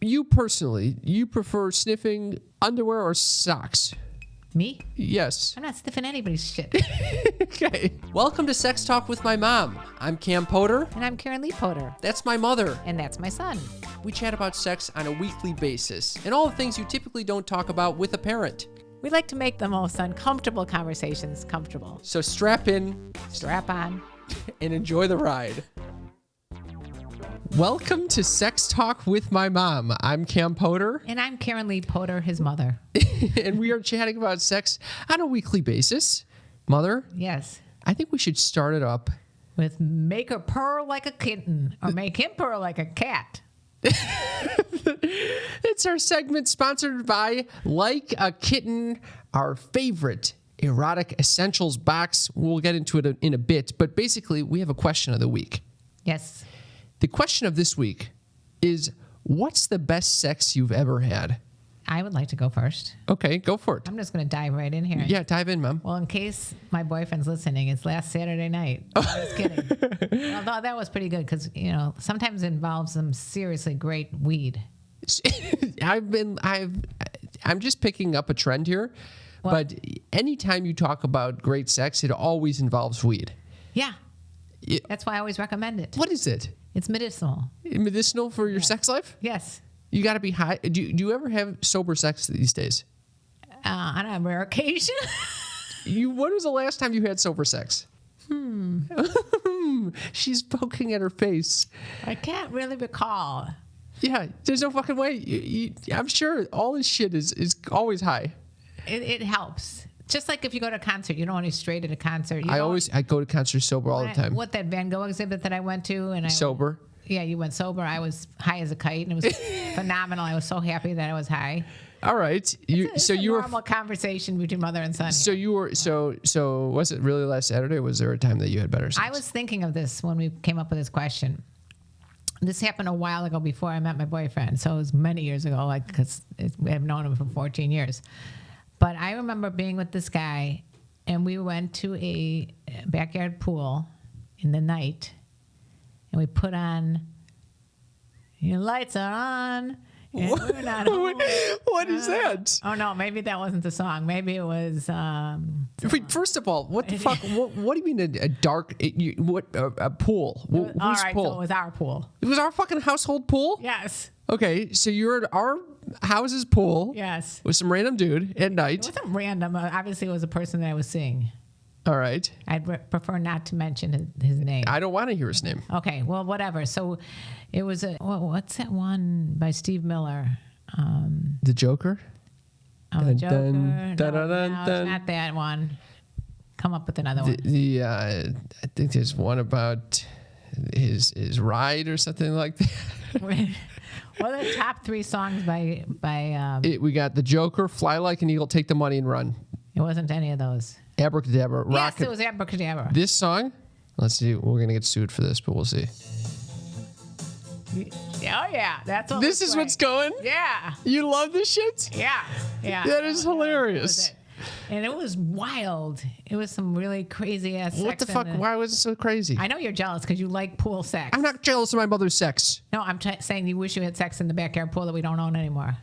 you personally, you prefer sniffing underwear or socks? Me? Yes. I'm not sniffing anybody's shit. Okay. Welcome to Sex Talk with My Mom. I'm Cam Potter. And I'm Karen Lee Potter. That's my mother. And that's my son. We chat about sex on a weekly basis and all the things you typically don't talk about with a parent. We like to make the most uncomfortable conversations comfortable. So strap in, Strap on. and enjoy the ride. Welcome to Sex Talk with My Mom. I'm Cam Potter. And I'm Karen Lee Potter, his mother. And we are chatting about sex on a weekly basis. Mother, Yes. I think we should start it up. With make her purr like a kitten or make him purr like a cat. It's our segment sponsored by Like a Kitten, our favorite erotic essentials box. We'll get into it in a bit, but basically we have a question of the week. Yes. The question of this week is, what's the best sex you've ever had? I would like to go first. Okay, go for it. I'm just going to dive right in here. Yeah, dive in, Mom. Well, in case my boyfriend's listening, it's last Saturday night. I was kidding. Although that was pretty good because, sometimes it involves some seriously great weed. I'm just picking up a trend here, but anytime you talk about great sex, it always involves weed. Yeah. That's why I always recommend it. What is it? It's medicinal. Medicinal for your sex life? Yes. You got to be high. Do you ever have sober sex these days? On a rare occasion. When was the last time you had sober sex? She's poking at her face. I can't really recall. Yeah, there's no fucking way. I'm sure all this shit is always high. It helps. Just like if you go to a concert, you don't want to straight at a concert. I go to concerts sober all the time. What that Van Gogh exhibit that I went to, and Sober. Yeah, you went sober. I was high as a kite, and it was phenomenal. I was so happy that I was high. All right. It's a normal conversation between mother and son. So you were so was it really last Saturday? Or was there a time that you had better sex? I was thinking of this when we came up with this question. This happened a while ago before I met my boyfriend, so it was many years ago. Because we have known him for 14 years. But I remember being with this guy, and we went to a backyard pool in the night, and we put on, your lights are on, and we're not home. What is that? Oh, no, maybe that wasn't the song. Maybe it was... Wait, first of all, what the fuck? What do you mean a dark... a pool? Whose all right, pool? so it was our pool. It was our fucking household pool? Yes. Okay, so you're at our house's pool. Yes. With some random dude at It night. wasn't random. Obviously, it was a person that I was seeing. All right. I'd prefer not to mention his name. I don't want to hear his name. Okay, well, whatever. So it was what's that one by Steve Miller? The Joker? The Joker. Dun, dun, No, dun, no, dun. it's not that one. Come up with another one. I think there's one about his ride or something like that. What are the top 3 songs by We got The Joker, Fly Like an Eagle, Take the Money and Run. it wasn't any of those. Abracadabra, Yes, Rocket. it was Abracadabra. This song, let's see, we're going to get sued for this, but we'll see. Oh yeah, that's what This is what's going? Yeah. You love this shit? Yeah. That is hilarious. And it was wild. It was some really crazy ass sex. What the fuck? Why was it so crazy? I know you're jealous because you like pool sex. I'm not jealous of my mother's sex. No, I'm saying you wish you had sex in the backyard pool that we don't own anymore.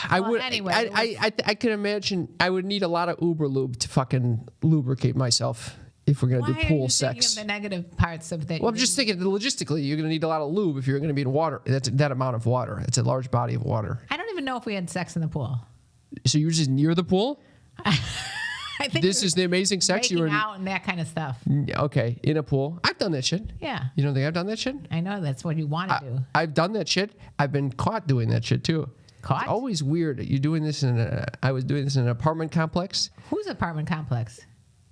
I would. anyway, I can imagine I would need a lot of Uber lube to fucking lubricate myself if we're gonna do Why are pool you sex. thinking of the negative parts of that? Well, I'm just thinking logistically, you're gonna need a lot of lube if you're gonna be in water. That's that amount of water. It's a large body of water. I don't even know if we had sex in the pool. So you're just near the pool? I think This is the amazing sex you were making out and that kind of stuff. Okay, in a pool. I've done that shit. Yeah, You don't think I've done that shit? I know that's what you want to do. I've done that shit. I've been caught doing that shit too. Caught? It's always weird. You're doing this I was doing this in an apartment complex. Whose apartment complex?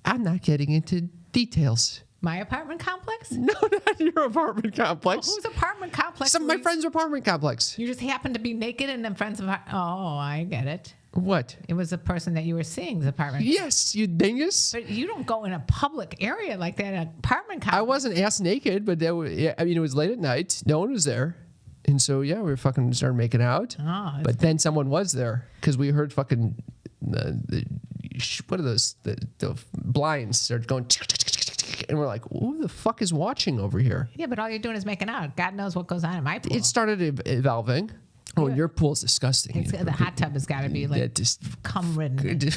I'm not getting into details. My apartment complex? No, not your apartment complex. Whose apartment complex? Some of my friends' apartment complex. You just happened to be naked and then friends of. Oh, I get it. What? It was a person that you were seeing's apartment. Yes, you dingus. But you don't go in a public area like that. An apartment complex. I wasn't ass naked, but it was late at night. No one was there. And so, yeah, we fucking started making out. Oh, but then someone was there because we heard fucking, what are those, the blinds started going, and we're like, who the fuck is watching over here? Yeah, but all you're doing is making out. God knows what goes on in my pool. It started evolving. Oh, your pool's disgusting. The hot tub has got to be like cum-ridden.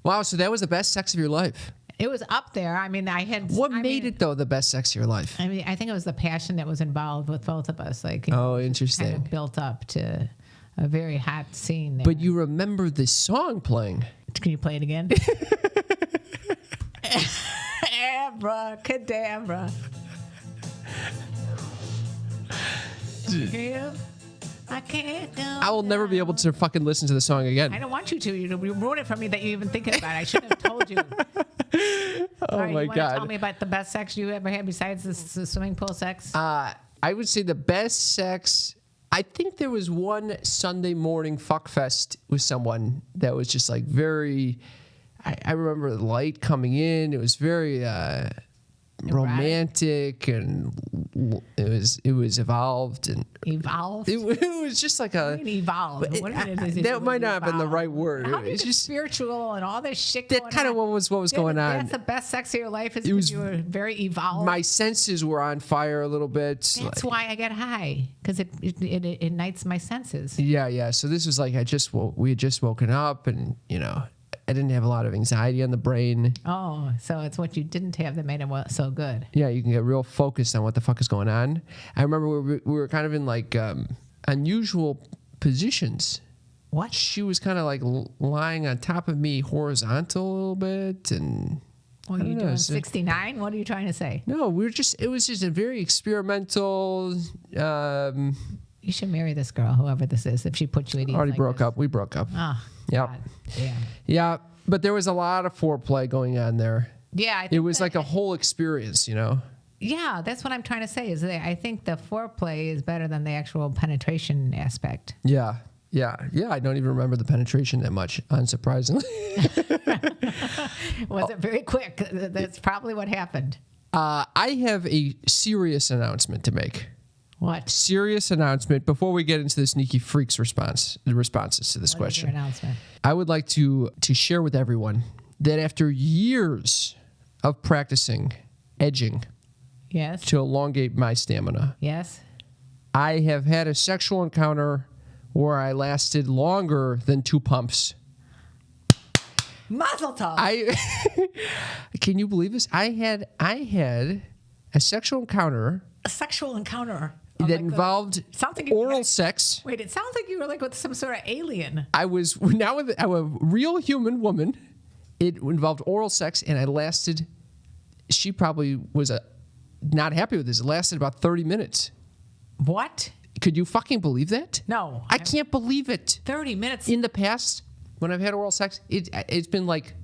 Wow, so that was the best sex of your life. It was up there. I mean, What made it, though, the best sex of your life? I mean, I think it was the passion that was involved with both of us. Like, Interesting. kind of built up to a very hot scene there. But you remember the song playing. Can you play it again? Abracadabra. I can't go. I will never be able to fucking listen to the song again. I don't want you to. You ruined it for me that you're even thinking about it. I shouldn't have told you. Oh my you God. Tell me about the best sex you ever had besides the swimming pool sex? I would say the best sex. I think there was one Sunday morning fuck fest with someone that was just like very. I remember the light coming in. It was very romantic, and it was evolved and evolved. It was just like a evolved. That might not have been the right word. How it's just spiritual and all this shit. That kind of what was going on. That's the best sex of your life. Is you were very evolved. My senses were on fire a little bit. That's why I get high, because it ignites my senses. Yeah. So this was like we had just woken up, and I didn't have a lot of anxiety on the brain. Oh, so it's what you didn't have that made it so good. Yeah, you can get real focused on what the fuck is going on. I remember we were kind of in like unusual positions. What? She was kind of like lying on top of me horizontal a little bit, and Well, you're doing 69? What are you trying to say? No, it was just a very experimental. You should marry this girl, whoever this is, if she put you at ease. Already broke up. We broke up. Oh, yep. God. Damn. Yeah, but there was a lot of foreplay going on there. Yeah. I think it was like a whole experience, Yeah, that's what I'm trying to say. Is that I think the foreplay is better than the actual penetration aspect. Yeah. I don't even remember the penetration that much, unsurprisingly. Was it very quick? That's probably what happened. I have a serious announcement to make. What? Serious announcement before we get into the sneaky freaks responses to this question. What is your announcement? I would like to share with everyone that after years of practicing edging Yes. to elongate my stamina, Yes. I have had a sexual encounter where I lasted longer than 2 pumps. Mazel tov. Can you believe this? I had a sexual encounter. A sexual encounter That involved oral sex. Wait, it sounds like you were like with some sort of alien. I was now with a real human woman. It involved oral sex, and I lasted. She probably was not happy with this. It lasted about 30 minutes. What? Could you fucking believe that? No. I can't believe it. 30 minutes. In the past, when I've had oral sex, it's been like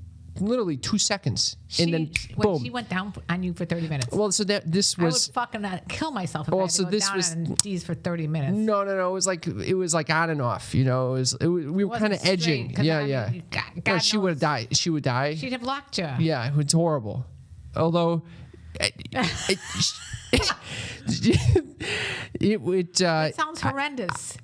literally 2 seconds, and then boom. She went down on you for 30 minutes. Well, so this was. I would fucking kill myself if I had to go down on D's for 30 minutes. No. It was like on and off. We were kind of edging. Yeah. God she would have died. She would die. She'd have locked you. Yeah, it was horrible. Although. It sounds horrendous.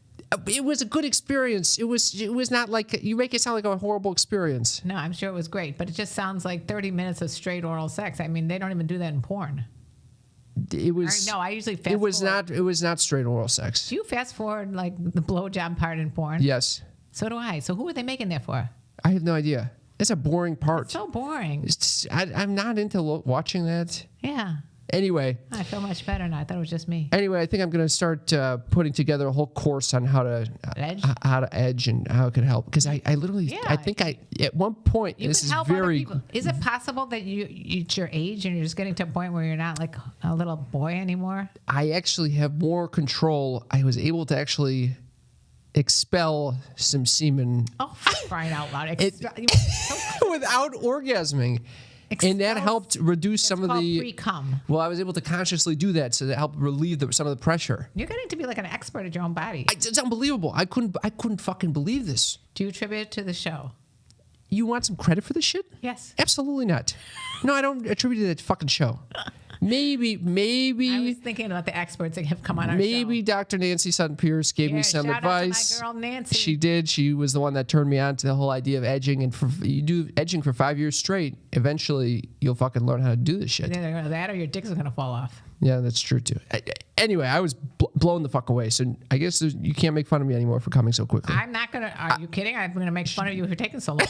It was a good experience. It was not like you make it sound like a horrible experience. No, I'm sure it was great, but it just sounds like 30 minutes of straight oral sex. I mean, they don't even do that in porn. It was. No, I usually fast. It was forward. Not. It was not straight oral sex. Do you fast forward like the blowjob part in porn? Yes. So do I. So who are they making that for? I have no idea. It's a boring part. It's so boring. I'm not into watching that. Yeah. Anyway. I feel much better now. I thought it was just me. Anyway, I think I'm going to start putting together a whole course on how to edge and how it could help. Because I literally, Yeah. I think at one point, You this could is help other very. people. Is it possible that it's your age and you're just getting to a point where you're not like a little boy anymore? I actually have more control. I was able to actually expel some semen. Oh, crying out loud. Without orgasming. And that helped reduce some of the pre-cum. Well, I was able to consciously do that, so that helped relieve some of the pressure. You're getting to be like an expert at your own body. It's unbelievable. I couldn't fucking believe this. Do you attribute it to the show? You want some credit for this shit? Yes. Absolutely not. No, I don't attribute it to that fucking show. Maybe. I was thinking about the experts that have come on our show. Maybe Dr. Nancy Sutton Pierce gave me some shout advice. out to my girl Nancy. She did. She was the one that turned me on to the whole idea of edging. And you do edging for 5 years straight, eventually you'll fucking learn how to do this shit. Either that or your dick's gonna fall off. Yeah, that's true too. Anyway, I was blown the fuck away. So I guess you can't make fun of me anymore for coming so quickly. I'm not gonna. Are you kidding? I'm gonna make fun of you for taking so long.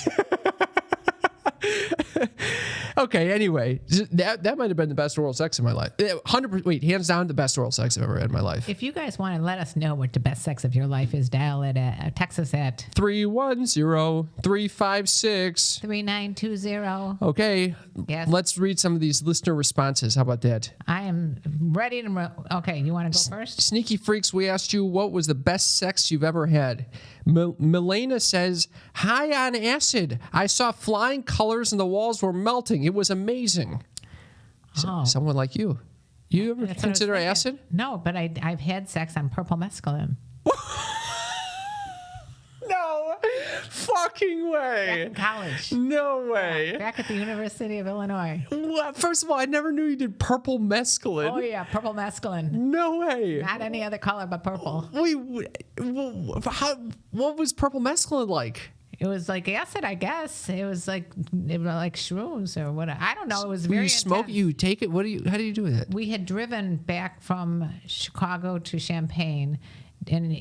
Okay, anyway, that might have been the best oral sex in my life. 100%. Wait, hands down, the best oral sex I've ever had in my life. If you guys want to let us know what the best sex of your life is, dial it at text us at 310-356. 3920. Okay, Yes. let's read some of these listener responses. How about that? I am ready to. Okay, you want to go first? Sneaky Freaks, we asked you what was the best sex you've ever had. Milena says, high on acid. I saw flying colors and the walls were melting. It was amazing. Oh. Someone like you. You ever That's what I was consider thinking. acid? No, but I've had sex on purple mescaline. No fucking Back way. in college. No way. Back at the University of Illinois. What? First of all, I never knew you did purple mescaline. Oh yeah, purple mescaline. No way. Not any other color but purple. Wait, what was purple mescaline like? It was like acid, I guess. It was like shrooms or what. I don't know. It was very You smoke, intense. you take it. How do you do with it? We had driven back from Chicago to Champaign, and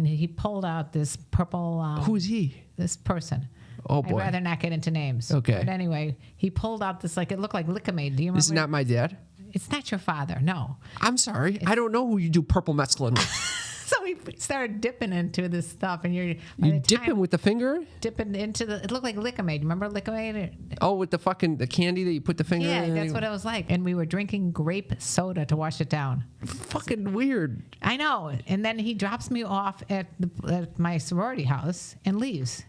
he pulled out this purple. Who is he? This person. Oh, boy. I'd rather not get into names. Okay. But anyway, he pulled out this it looked like Lickamade. Do you remember? This is not my dad. It's not your father. No. I'm sorry. I don't know who you do purple mescaline with. So we started dipping into this stuff, and You dip him with the finger? dipping into it looked like Lickamade. Remember Lickamade? Oh, with the candy that you put the finger Yeah, in? that's what it was like. And we were drinking grape soda to wash it down. Fucking weird. I know. And then he drops me off at my sorority house and leaves.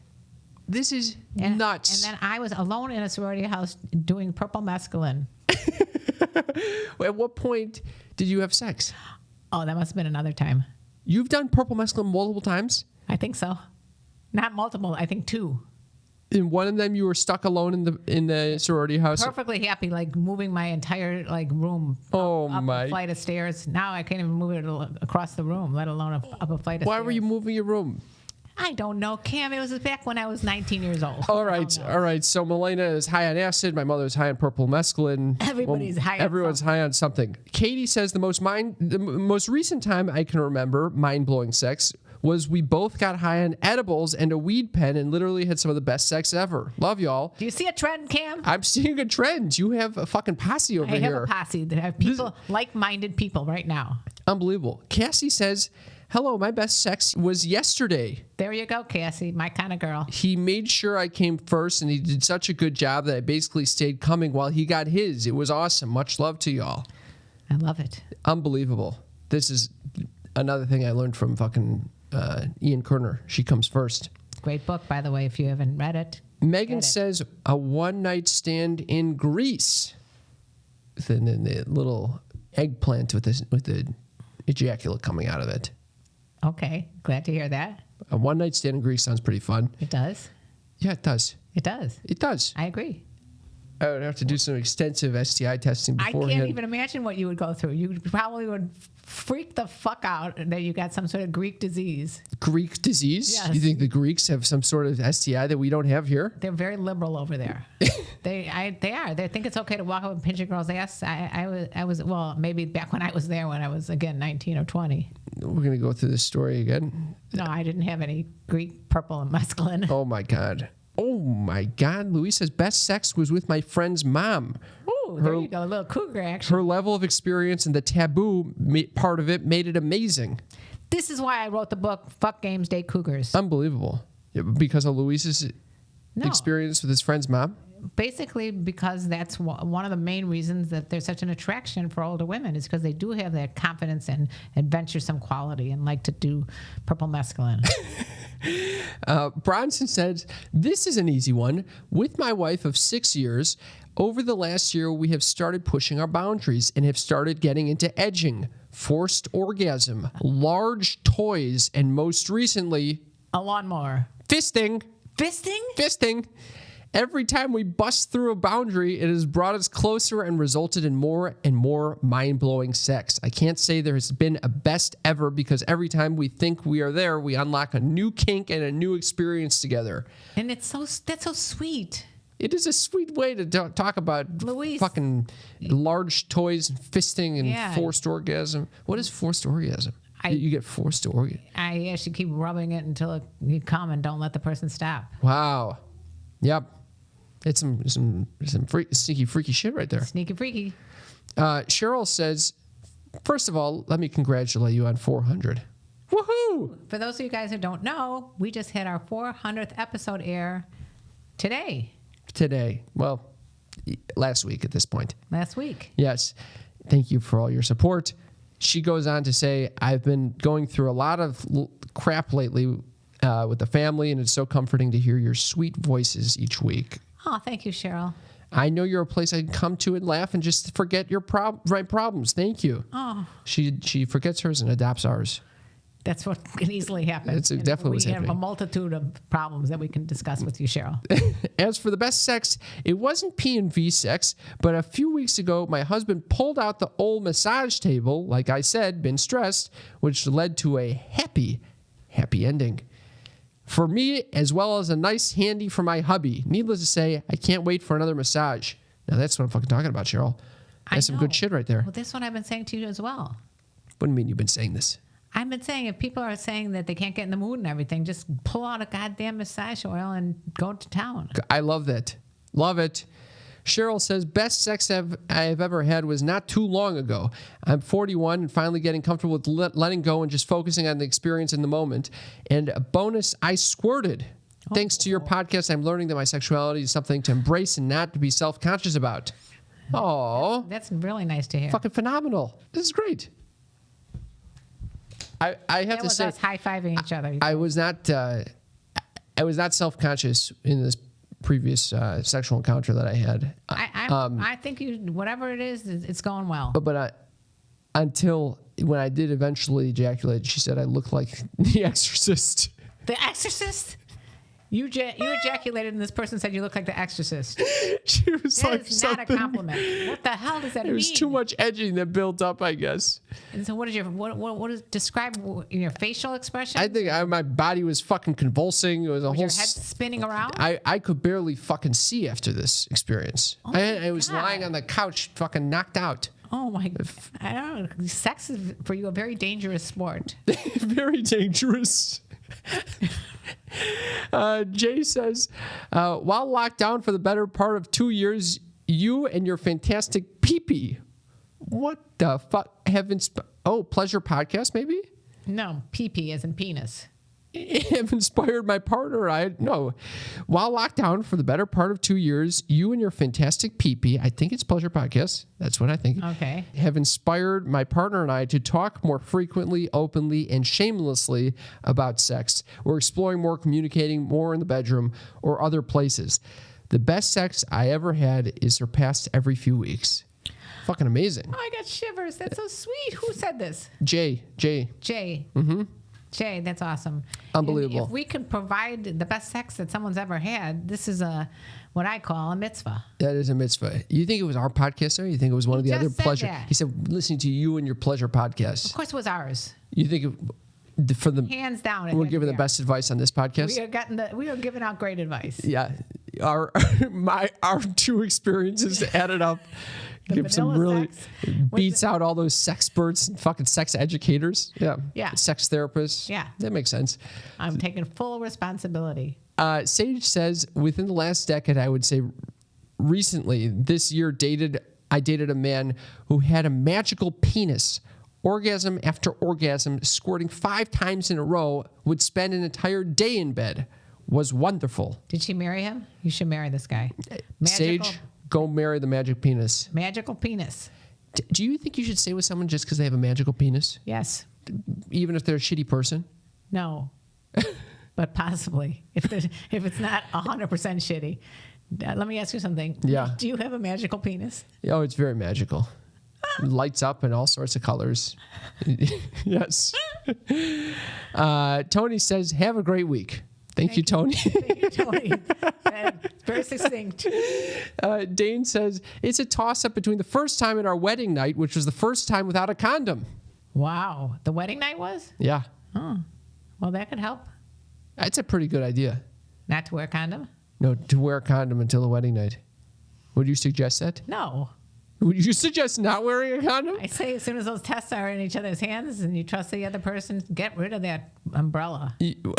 This is And, nuts. And then I was alone in a sorority house doing purple mescaline. At what point did you have sex? Oh, that must have been another time. You've done purple mescaline multiple times? I think so. Not multiple. I think 2. In one of them, you were stuck alone in the sorority house. Perfectly happy, moving my entire room up my! a flight of stairs. Now I can't even move it across the room, let alone up a flight of stairs. Why were you moving your room? I don't know, Cam. It was back when I was 19 years old. All right. So Milena is high on acid. My mother is high on purple mescaline. Everybody's high on Everyone's something. high on something. Katie says the most recent time I can remember mind-blowing sex was we both got high on edibles and a weed pen and literally had some of the best sex ever. Love y'all. Do you see a trend, Cam? I'm seeing a trend. You have a fucking posse over I have here. a posse that have people, like-minded people right now. Unbelievable. Cassie says, hello, my best sex was yesterday. There you go, Cassie, my kind of girl. He made sure I came first, and he did such a good job that I basically stayed coming while he got his. It was awesome. Much love to y'all. I love it. Unbelievable. This is another thing I learned from fucking Ian Kerner. She comes first. Great book, by the way, if you haven't read it. Megan Get it. says a one-night stand in Greece. Then the little eggplant with the ejaculate coming out of it. Okay, glad to hear that. A one-night stand in Greece sounds pretty fun. It does. Yeah, it does. It does. It does. I agree. I would have to do some extensive STI testing I beforehand. can't even imagine what you would go through. You probably would freak the fuck out that you got some sort of Greek disease. Greek disease? Yes. You think the Greeks have some sort of STI that we don't have here? They're very liberal over there. They are. They think it's okay to walk up and pinch a girl's ass. I was well, maybe back when I was there when I was again 19 or 20. We're going to go through this story again. No, I didn't have any Greek purple and mescaline. Oh my God. Oh my God. Louise says best sex was with my friend's mom. Ooh, there you go, a little cougar action. Her level of experience and the taboo part of it made it amazing. This is why I wrote the book, Fuck Games, Date Cougars. Unbelievable. Yeah, because of Louise's No. experience with his friend's mom? Basically, because that's one of the main reasons that there's such an attraction for older women is because they do have that confidence and adventuresome quality and like to do purple mescaline. Bronson said, this is an easy one. With my wife of 6 years, over the last year, we have started pushing our boundaries and have started getting into edging, forced orgasm, large toys, and most recently, A lawnmower. fisting. Fisting? Fisting. Every time we bust through a boundary, it has brought us closer and resulted in more and more mind-blowing sex. I can't say there has been a best ever because every time we think we are there, we unlock a new kink and a new experience together. And that's so sweet. It is a sweet way to talk about Louise. fucking large toys and fisting and forced orgasm. What is forced orgasm? You get forced orgasm. I should keep rubbing it until you come and don't let the person stop. Wow. Yep. It's some sneaky, freaky shit right there. Sneaky, freaky. Cheryl says, first of all, let me congratulate you on 400. Woohoo! For those of you guys who don't know, we just hit our 400th episode air today. Well, last week at this point. Last week. Yes. Thank you for all your support. She goes on to say, I've been going through a lot of crap lately with the family, and it's so comforting to hear your sweet voices each week. Oh, thank you, Cheryl. I know you're a place I can come to and laugh and just forget your problems. Thank you. Oh. She forgets hers and adopts ours. That's what can easily happen. It's definitely what's happening. We have a multitude of problems that we can discuss with you, Cheryl. As for the best sex, it wasn't P&V sex, but a few weeks ago, my husband pulled out the old massage table, like I said, been stressed, which led to a happy ending. For me, as well as a nice handy for my hubby. Needless to say, I can't wait for another massage. Now, that's what I'm fucking talking about, Cheryl. That's some good shit right there. Well, that's what I've been saying to you as well. What do you mean you've been saying this? I've been saying if people are saying that they can't get in the mood and everything, just pull out a goddamn massage oil and go to town. I love that. Love it. Cheryl says, best sex I've ever had was not too long ago. I'm 41 and finally getting comfortable with letting go and just focusing on the experience in the moment. And a bonus, I squirted. Thanks to your podcast, I'm learning that my sexuality is something to embrace and not to be self-conscious about. Oh, that's really nice to hear. Fucking phenomenal. This is great. I have to say, us high-fiving each other. I was not self-conscious in this previous sexual encounter that I had. I think whatever it is, it's going well. But until when I did eventually ejaculate, she said I looked like The Exorcist. The Exorcist? You ejaculated and this person said you look like The Exorcist. She was that like is something. Not a compliment. What the hell does that mean? It was too much edging that built up, I guess. And so what is describe your facial expression? I think my body was fucking convulsing. It was your head spinning around? I could barely fucking see after this experience. I was lying on the couch fucking knocked out. Oh my God. I don't know. Sex is for you a very dangerous sport. Very dangerous. Jay says, while locked down for the better part of 2 years, you and your fantastic pee-pee. What the fuck? Pleasure podcast, maybe? No, pee-pee as in penis. Have inspired my partner. While locked down for the better part of 2 years, you and your fantastic pee-pee, I think it's Pleasure Podcast. That's what I think. Okay. Have inspired my partner and I to talk more frequently, openly, and shamelessly about sex. We're exploring more, communicating more in the bedroom or other places. The best sex I ever had is surpassed every few weeks. Fucking amazing. Oh, I got shivers. That's so sweet. Who said this? Jay. Mm-hmm. Jay, that's awesome. Unbelievable. And if we can provide the best sex that someone's ever had, this is what I call a mitzvah. That is a mitzvah. You think it was our podcast, or you think it was one of the other pleasure? That. He said, listening to you and your pleasure podcast. Of course it was ours. You think for the hands down? We're giving the best advice on this podcast. We are giving out great advice. Yeah, our 2 experiences added up. Give some really beats out all those sexperts and fucking sex educators. Yeah. Sex therapists. Yeah. That makes sense. I'm taking full responsibility. Sage says, within the last decade, I would say recently, this year, I dated a man who had a magical penis. Orgasm after orgasm, squirting 5 times in a row, would spend an entire day in bed. Was wonderful. Did she marry him? You should marry this guy. Sage, go marry the magic penis. Magical penis. Do you think you should stay with someone just because they have a magical penis? Yes. Even if they're a shitty person? No. But possibly. If it's not 100% shitty. Let me ask you something. Yeah. Do you have a magical penis? Oh, it's very magical. Lights up in all sorts of colors. Yes. Tony says, have a great week. Thank you, Tony. Thank you, Tony. Very succinct. Dane says, it's a toss-up between the first time at our wedding night, which was the first time without a condom. Wow. The wedding night was? Yeah. Oh. Well, that could help. That's a pretty good idea. Not to wear a condom? No, to wear a condom until the wedding night. Would you suggest that? No. Would you suggest not wearing a condom? I say as soon as those tests are in each other's hands and you trust the other person, get rid of that umbrella. You're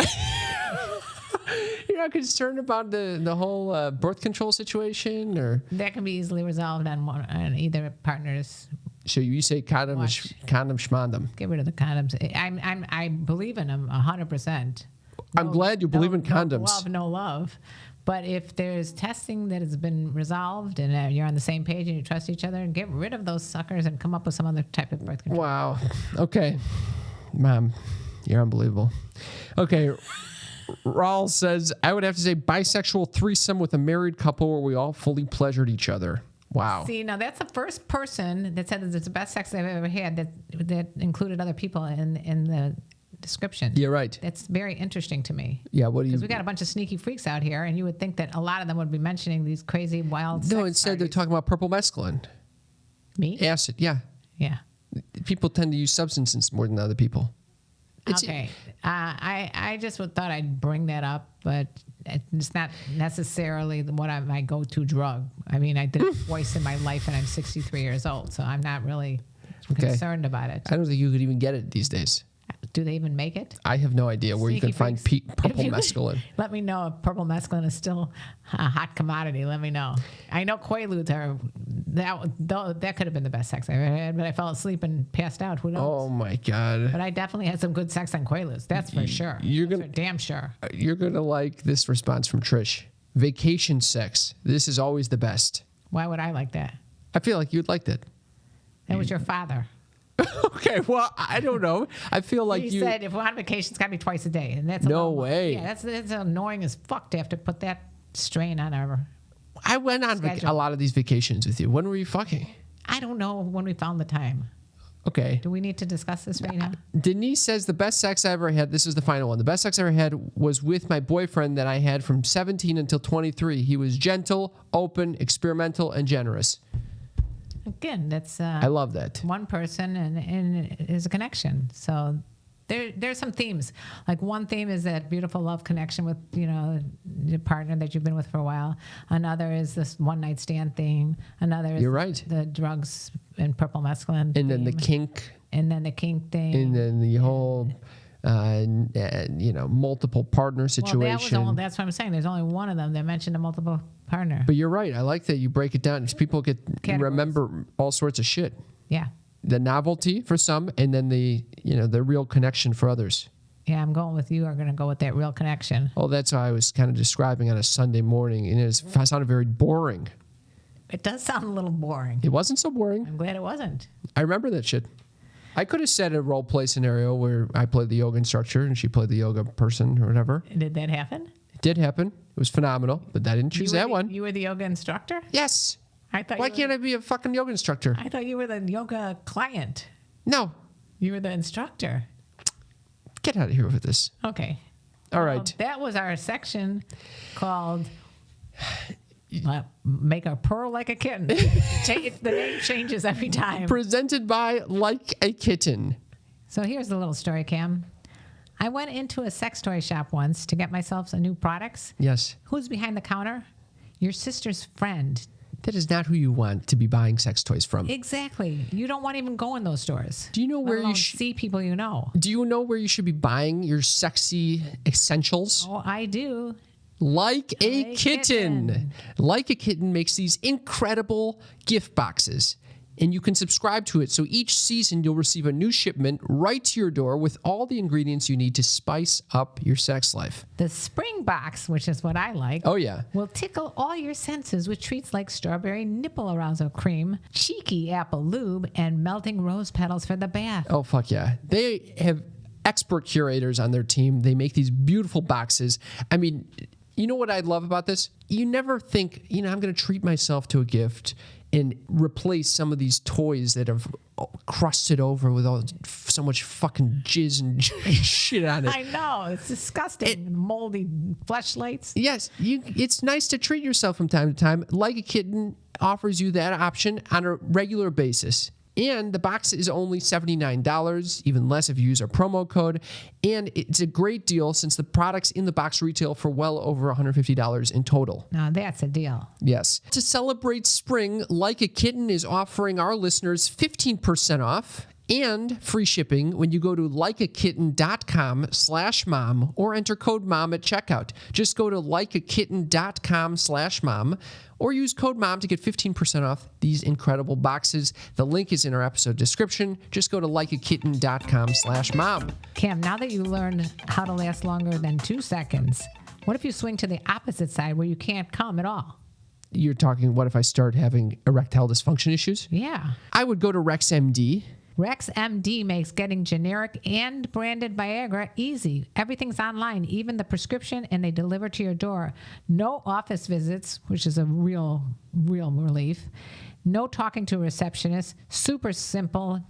not concerned about the whole birth control situation, or That can be easily resolved on either partner's. so you say condom schmondom. Get rid of the condoms. I believe in them 100%. I'm glad you believe in condoms. No love. But if there's testing that has been resolved and you're on the same page and you trust each other, get rid of those suckers and come up with some other type of birth control. Wow. Okay. Mom, you're unbelievable. Okay. Raul says, I would have to say bisexual threesome with a married couple where we all fully pleasured each other. Wow. See, now that's the first person that said that it's the best sex they've ever had that included other people in the description. You're right. That's very interesting to me. Yeah, what do you... Because we got a bunch of sneaky freaks out here, and you would think that a lot of them would be mentioning these crazy, wild No, sex instead they're parties. talking about purple mescaline. Me? Acid, yeah. Yeah. People tend to use substances more than other people. Okay. I just thought I'd bring that up, but it's not necessarily my go-to drug. I mean, I did it twice in my life, and I'm 63 years old, so I'm not really concerned about it. I don't think you could even get it these days. Do they even make it? I have no idea where you can find purple mescaline. Let me know if purple mescaline is still a hot commodity. Let me know. I know Quaaludes are that could have been the best sex I ever had, but I fell asleep and passed out. Who knows? Oh my God! But I definitely had some good sex on Quaaludes. That's for sure. Damn sure. You're gonna like this response from Trish. Vacation sex. This is always the best. Why would I like that? I feel like you'd like that. That was your father. Okay, well, I don't know. I feel like He said if we're on vacation, it's got to be twice a day, and that's No way. Yeah, that's annoying as fuck to have to put that strain on our. I went on a lot of these vacations with you. When were you fucking? I don't know when we found the time. Okay. Do we need to discuss this right now? Denise says the best sex I ever had, this is the final one. The best sex I ever had was with my boyfriend that I had from 17 until 23. He was gentle, open, experimental, and generous. Again, that's I love that. one person and is a connection. So there's some themes. Like one theme is that beautiful love connection with, your partner that you've been with for a while. Another is this one night stand theme. Another is You're right. the drugs and purple mescaline. And then the theme. kink. And then the kink thing. And then the whole, multiple partner situation. Well, that's what I'm saying. There's only one of them that mentioned a multiple partner. But you're right. I like that you break it down. People remember all sorts of shit. Yeah. The novelty for some, and then the real connection for others. Yeah, I'm going with you. Are going to go with that real connection. Oh, that's how I was kind of describing on a Sunday morning, and it sounded very boring. It does sound a little boring. It wasn't so boring. I'm glad it wasn't. I remember that shit. I could have said a role play scenario where I played the yoga instructor and she played the yoga person or whatever. Did that happen? It did happen. It was phenomenal, but I didn't choose that one. You were the yoga instructor? Yes. I thought. Why can't I be a fucking yoga instructor? I thought you were the yoga client. No. You were the instructor. Get out of here with this. Okay. All right. That was our section called Make a Purr Like a Kitten. The name changes every time. Presented by Like a Kitten. So here's the little story, Cam. I went into a sex toy shop once to get myself some new products. Yes. Who's behind the counter? Your sister's friend. That is not who you want to be buying sex toys from. Exactly. You don't want to even go in those stores. Do you know where you see people you know? Do you know where you should be buying your sexy essentials? Oh, I do. Like a Kitten. Like a Kitten makes these incredible gift boxes, and you can subscribe to it. So each season you'll receive a new shipment right to your door with all the ingredients you need to spice up your sex life. The spring box, which is what I like. Oh, yeah. Will tickle all your senses with treats like strawberry nipple arousal cream, cheeky apple lube, and melting rose petals for the bath. Oh, fuck yeah. They have expert curators on their team. They make these beautiful boxes. I mean, you know what I love about this? You never think, I'm going to treat myself to a gift and replace some of these toys that have crusted over with so much fucking jizz and shit on it. I know, it's disgusting. Moldy fleshlights. Yes, it's nice to treat yourself from time to time. Like a Kitten offers you that option on a regular basis. And the box is only $79, even less if you use our promo code. And it's a great deal since the products in the box retail for well over $150 in total. Now that's a deal. Yes. To celebrate spring, Like a Kitten is offering our listeners 15% off and free shipping when you go to likeakitten.com/mom or enter code MOM at checkout. Just go to likeakitten.com/mom or use code MOM to get 15% off these incredible boxes. The link is in our episode description. Just go to likeakitten.com/mom. Cam, now that you learned how to last longer than 2 seconds, what if you swing to the opposite side where you can't come at all? You're talking, what if I start having erectile dysfunction issues? Yeah. I would go to REXMD. REXMD makes getting generic and branded Viagra easy. Everything's online, even the prescription, and they deliver to your door. No office visits, which is a real relief. No talking to a receptionist. Super simple.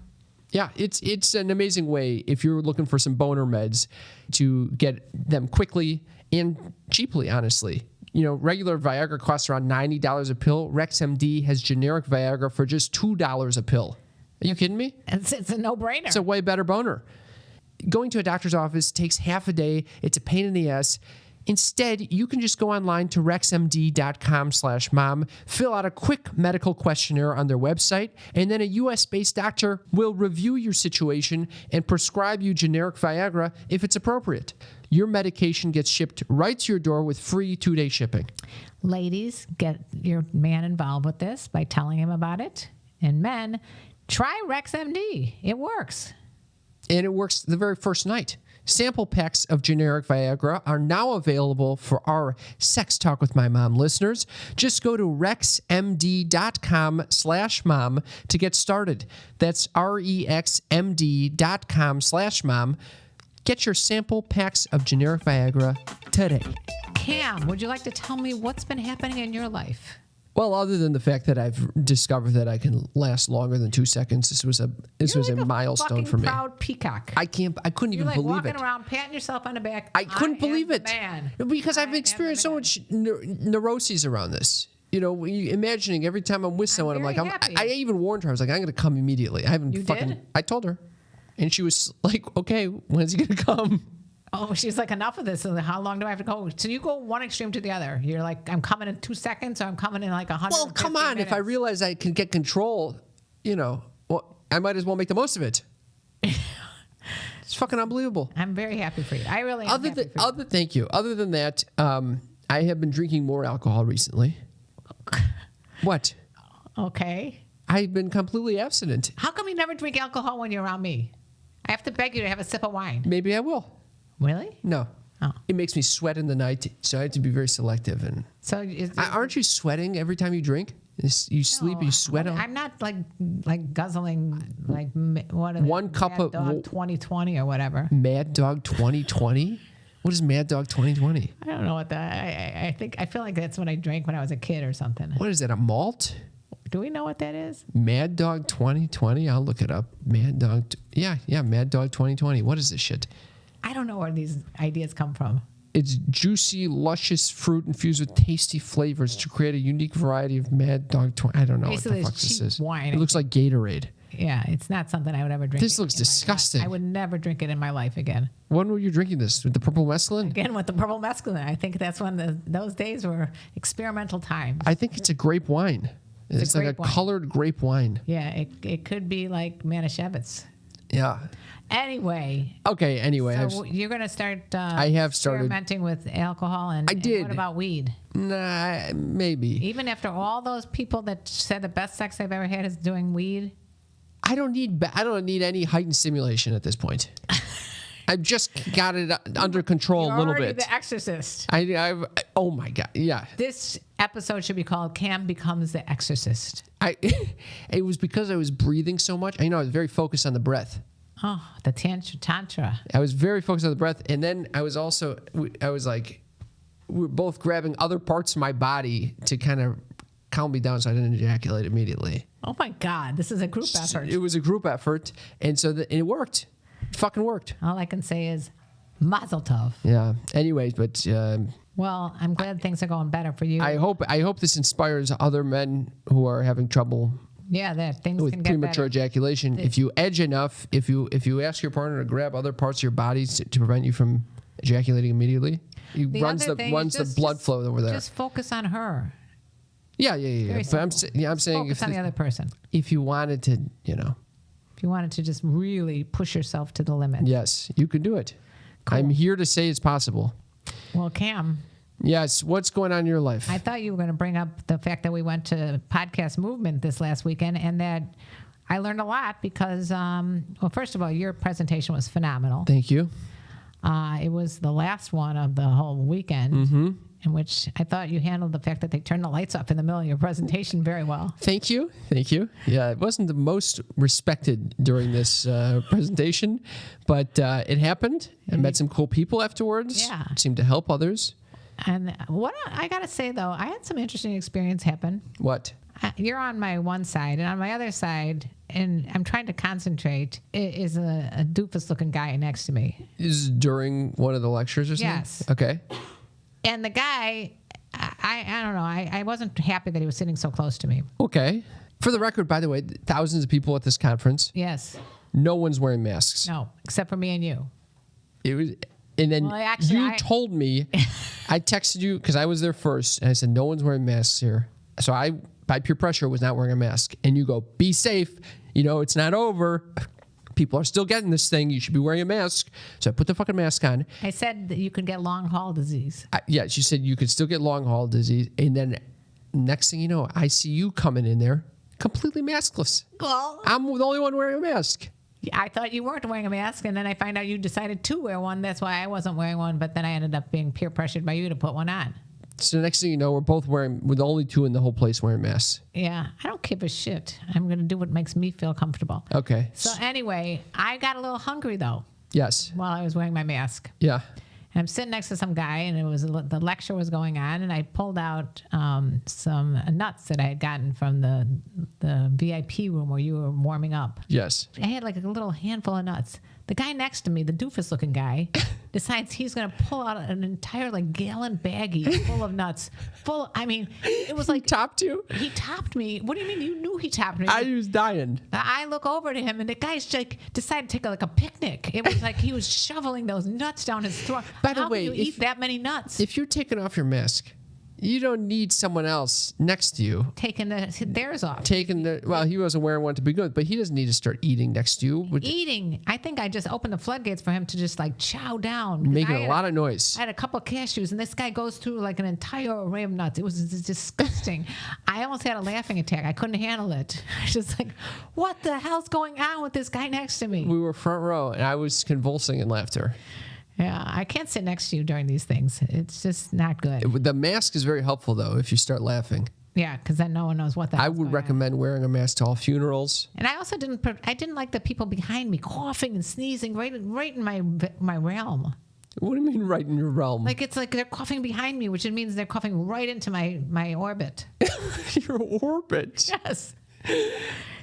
Yeah, it's an amazing way if you're looking for some boner meds to get them quickly and cheaply, honestly. You know, regular Viagra costs around $90 a pill. REXMD has generic Viagra for just $2 a pill. Are you kidding me? It's a no-brainer. It's a way better boner. Going to a doctor's office takes half a day. It's a pain in the ass. Instead, you can just go online to rexmd.com/mom, fill out a quick medical questionnaire on their website, and then a US-based doctor will review your situation and prescribe you generic Viagra if it's appropriate. Your medication gets shipped right to your door with free 2-day shipping. Ladies, get your man involved with this by telling him about it. And men, try REXMD. It works. And it works the very first night. Sample packs of generic Viagra are now available for our Sex Talk with My Mom listeners. Just go to rexmd.com/mom to get started. That's rexmd.com/mom. Get your sample packs of generic Viagra today. Cam, would you like to tell me what's been happening in your life? Well, other than the fact that I've discovered that I can last longer than 2 seconds, this was a milestone for me. Proud peacock. I couldn't even You're like believe walking it. around, patting yourself on the back. I couldn't believe am it the man. because I've I am experienced the so man. much neuroses around this. You know, imagining every time I'm with someone, I'm very like, happy. I even warned her. I was like, I'm going to come immediately. I haven't You fucking. did? I told her, and she was like, okay, when's he going to come? Oh, she's like, enough of this. And how long do I have to go? So you go one extreme to the other. You're like, I'm coming in 2 seconds, or I'm coming in like 100. Well, come on. If I realize I can get control, you know, well, I might as well make the most of it. It's fucking unbelievable. I'm very happy for you. I really am Thank you. Other than that, I have been drinking more alcohol recently. What? Okay. I've been completely abstinent. How come you never drink alcohol when you're around me? I have to beg you to have a sip of wine. Maybe I will. Really? No. Oh. It makes me sweat in the night, so I have to be very selective. And So aren't you sweating every time you drink? You sleep, you sweat on. I'm not like guzzling like what? One cup Mad of- Dog 2020 or whatever. Mad Dog 2020? What is Mad Dog 2020? I don't know what that. I feel like that's what I drank when I was a kid or something. What is that, a malt? Do we know what that is? Mad Dog 2020? I'll look it up. Mad Dog. Yeah, Mad Dog 2020. What is this shit? I don't know where these ideas come from. It's juicy, luscious fruit infused with tasty flavors to create a unique variety of Mad Dog 20. I don't know Basically, what the fuck it's this cheap is. wine, It looks like Gatorade. Yeah, it's not something I would ever drink. This looks in my disgusting. life. I would never drink it in my life again. When were you drinking this? With the purple mescaline? Again, with the purple mescaline. I think that's when those days were experimental times. I think it's a grape wine. It's like a grape wine. colored grape wine. Yeah, it could be like Manischewitz. Yeah. Anyway. Okay, anyway. So you're going to start I have started experimenting with alcohol and I did. And what about weed? Nah, maybe. Even after all those people that said the best sex they've ever had is doing weed? I don't need any heightened stimulation at this point. I've just got it under control You're a little already bit. The Exorcist. Oh my God. Yeah. This episode should be called Cam Becomes the Exorcist. It was because I was breathing so much. I was very focused on the breath. Oh, the Tantra. I was very focused on the breath. And then I was like, we were both grabbing other parts of my body to kind of calm me down so I didn't ejaculate immediately. Oh my God, this is a group effort. It was a group effort, and so it worked. It fucking worked. All I can say is mazel tov. Yeah. Anyways, but Well, I'm glad things are going better for you. I hope this inspires other men who are having trouble yeah, that things with can get premature better. ejaculation. If you edge enough, if you ask your partner to grab other parts of your body to prevent you from ejaculating immediately, it runs other thing the is blood flow over there. Just focus on her. Yeah. Very But I'm simple. saying Focus on the other person. if you wanted to, If you wanted to just really push yourself to the limit. yes, you can do it. Cool. I'm here to say it's possible. Well, Cam, Yes. What's going on in your life? I thought you were going to bring up the fact that we went to Podcast Movement this last weekend and that I learned a lot because, well, first of all, your presentation was phenomenal. Thank you. It was the last one of the whole weekend, in which I thought you handled the fact that they turned the lights off in the middle of your presentation very well. Thank you. Yeah, it wasn't the most respected during this presentation, but it happened. I met some cool people afterwards. Yeah. It seemed to help others. And what I got to say, though, I had some interesting experience happen. What? You're on my one side, and on my other side, and I'm trying to concentrate, is a doofus-looking guy next to me. Is during one of the lectures or something? Yes. Okay. And the guy, I don't know, I wasn't happy that he was sitting so close to me. Okay. For the record, by the way, thousands of people at this conference. Yes. No one's wearing masks. No, except for me and you. It was, and then Well, actually, you told me, I texted you because I was there first, and I said no one's wearing masks here. So I, by peer pressure, was not wearing a mask. And you go, be safe. It's not over. People are still getting this thing. You should be wearing a mask. So I put the fucking mask on. I said that you could get long haul disease. Yes, you said you could still get long haul disease. And then next thing you know, I see you coming in there completely maskless. Well, I'm the only one wearing a mask. I thought you weren't wearing a mask, and then I find out you decided to wear one. That's why I wasn't wearing one, but then I ended up being peer pressured by you to put one on. So next thing you know, we're the only two in the whole place wearing masks. Yeah, I don't give a shit. I'm going to do what makes me feel comfortable. Okay. So anyway, I got a little hungry, though, Yes. while I was wearing my mask. Yeah. And I'm sitting next to some guy, and the lecture was going on, and I pulled out some nuts that I had gotten from the VIP room where you were warming up. Yes. I had like a little handful of nuts. The guy next to me, the doofus-looking guy, decides he's going to pull out an entire gallon baggie full of nuts. It was like Topped you? he topped me. What do you mean? You knew he topped me? I was dying. I look over to him, and the guy's decided to take a picnic. It was like he was shoveling those nuts down his throat. By the How way, can you eat that many nuts? If you're taking off your mask, you don't need someone else next to you Taking theirs off. well, he wasn't wearing one to begin with, but he doesn't need to start eating next to you. Eating. I think I just opened the floodgates for him to just chow down. 'Cause Making I a had lot of noise. I had a couple of cashews, and this guy goes through an entire array of nuts. It was disgusting. I almost had a laughing attack. I couldn't handle it. I was just like, what the hell's going on with this guy next to me? We were front row, and I was convulsing in laughter. Yeah, I can't sit next to you during these things. It's just not good. The mask is very helpful, though, if you start laughing. Yeah, because then no one knows what the hell's I would going on. recommend wearing a mask to all funerals. And I also didn't like the people behind me coughing and sneezing right in my realm. What do you mean right in your realm? It's like they're coughing behind me, which means they're coughing right into my orbit. your orbit. Yes.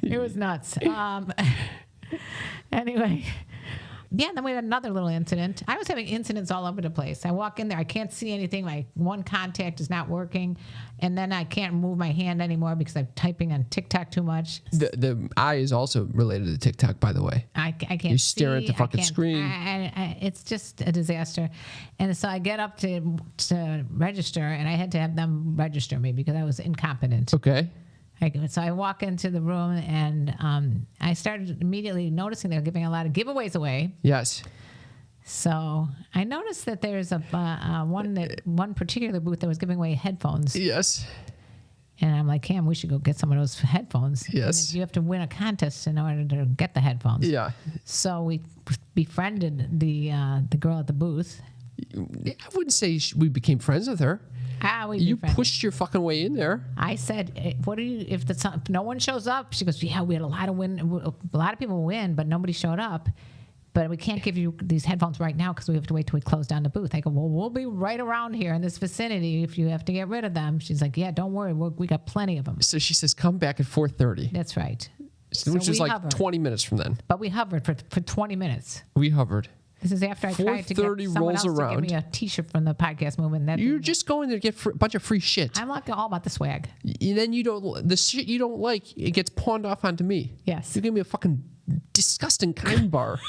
It was nuts. Anyway. Yeah, then we had another little incident. I was having incidents all over the place. I walk in there, I can't see anything. My one contact is not working. And then I can't move my hand anymore because I'm typing on TikTok too much. The eye is also related to TikTok, by the way. I can't You stare at see, the fucking I can't- screen. it's just a disaster. And so I get up to register, and I had to have them register me because I was incompetent. Okay. So I walk into the room, and I started immediately noticing they're giving a lot of giveaways away. Yes. So I noticed that there's one particular booth that was giving away headphones. Yes. And I'm like, Cam, we should go get some of those headphones. Yes. And you have to win a contest in order to get the headphones. Yeah. So we befriended the girl at the booth. I wouldn't say we became friends with her. You befriended. pushed your fucking way in there. I said, "What do you? If no one shows up?" She goes, "Yeah, we had a lot of people win, but nobody showed up." but we can't give you these headphones right now because we have to wait till we close down the booth. I go, well, we'll be right around here in this vicinity if you have to get rid of them. She's like, yeah, don't worry. We got plenty of them. So she says, come back at 4:30. That's right. Which is like hovered. 20 minutes from then. But we hovered for 20 minutes. We hovered. This is after I tried to get 4:30 someone rolls else to around. give me a T-shirt from the podcast movement. That You're didn't- just going there to get a bunch of free shit. I'm like all about the swag. And then the shit you don't like, it gets pawned off onto me. Yes. You give me a fucking disgusting kind bar.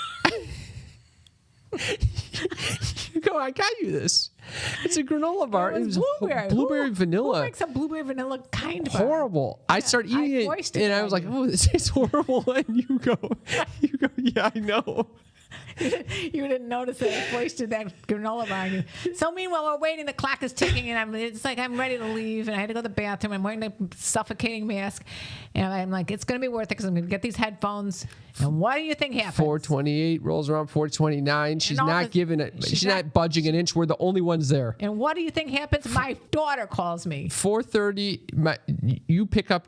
You go, I got you this. It's a granola bar. It was blueberry. Blueberry Who vanilla. makes a blueberry vanilla kind bar? Horrible. I start eating it, foisted and it I on was like, you. "Oh, this is horrible." And you go, "Yeah, I know." You didn't notice that I foisted that granola bar on you. So meanwhile, we're waiting. The clock is ticking, and it's like I'm ready to leave, and I had to go to the bathroom. I'm wearing a suffocating mask, and I'm like, it's going to be worth it because I'm going to get these headphones. And what do you think happens? 4:28 rolls around. 4:29. She's all not this- giving it. she's She's not- not budging an inch. We're the only ones there. And what do you think happens? My daughter calls me. 4:30. You pick up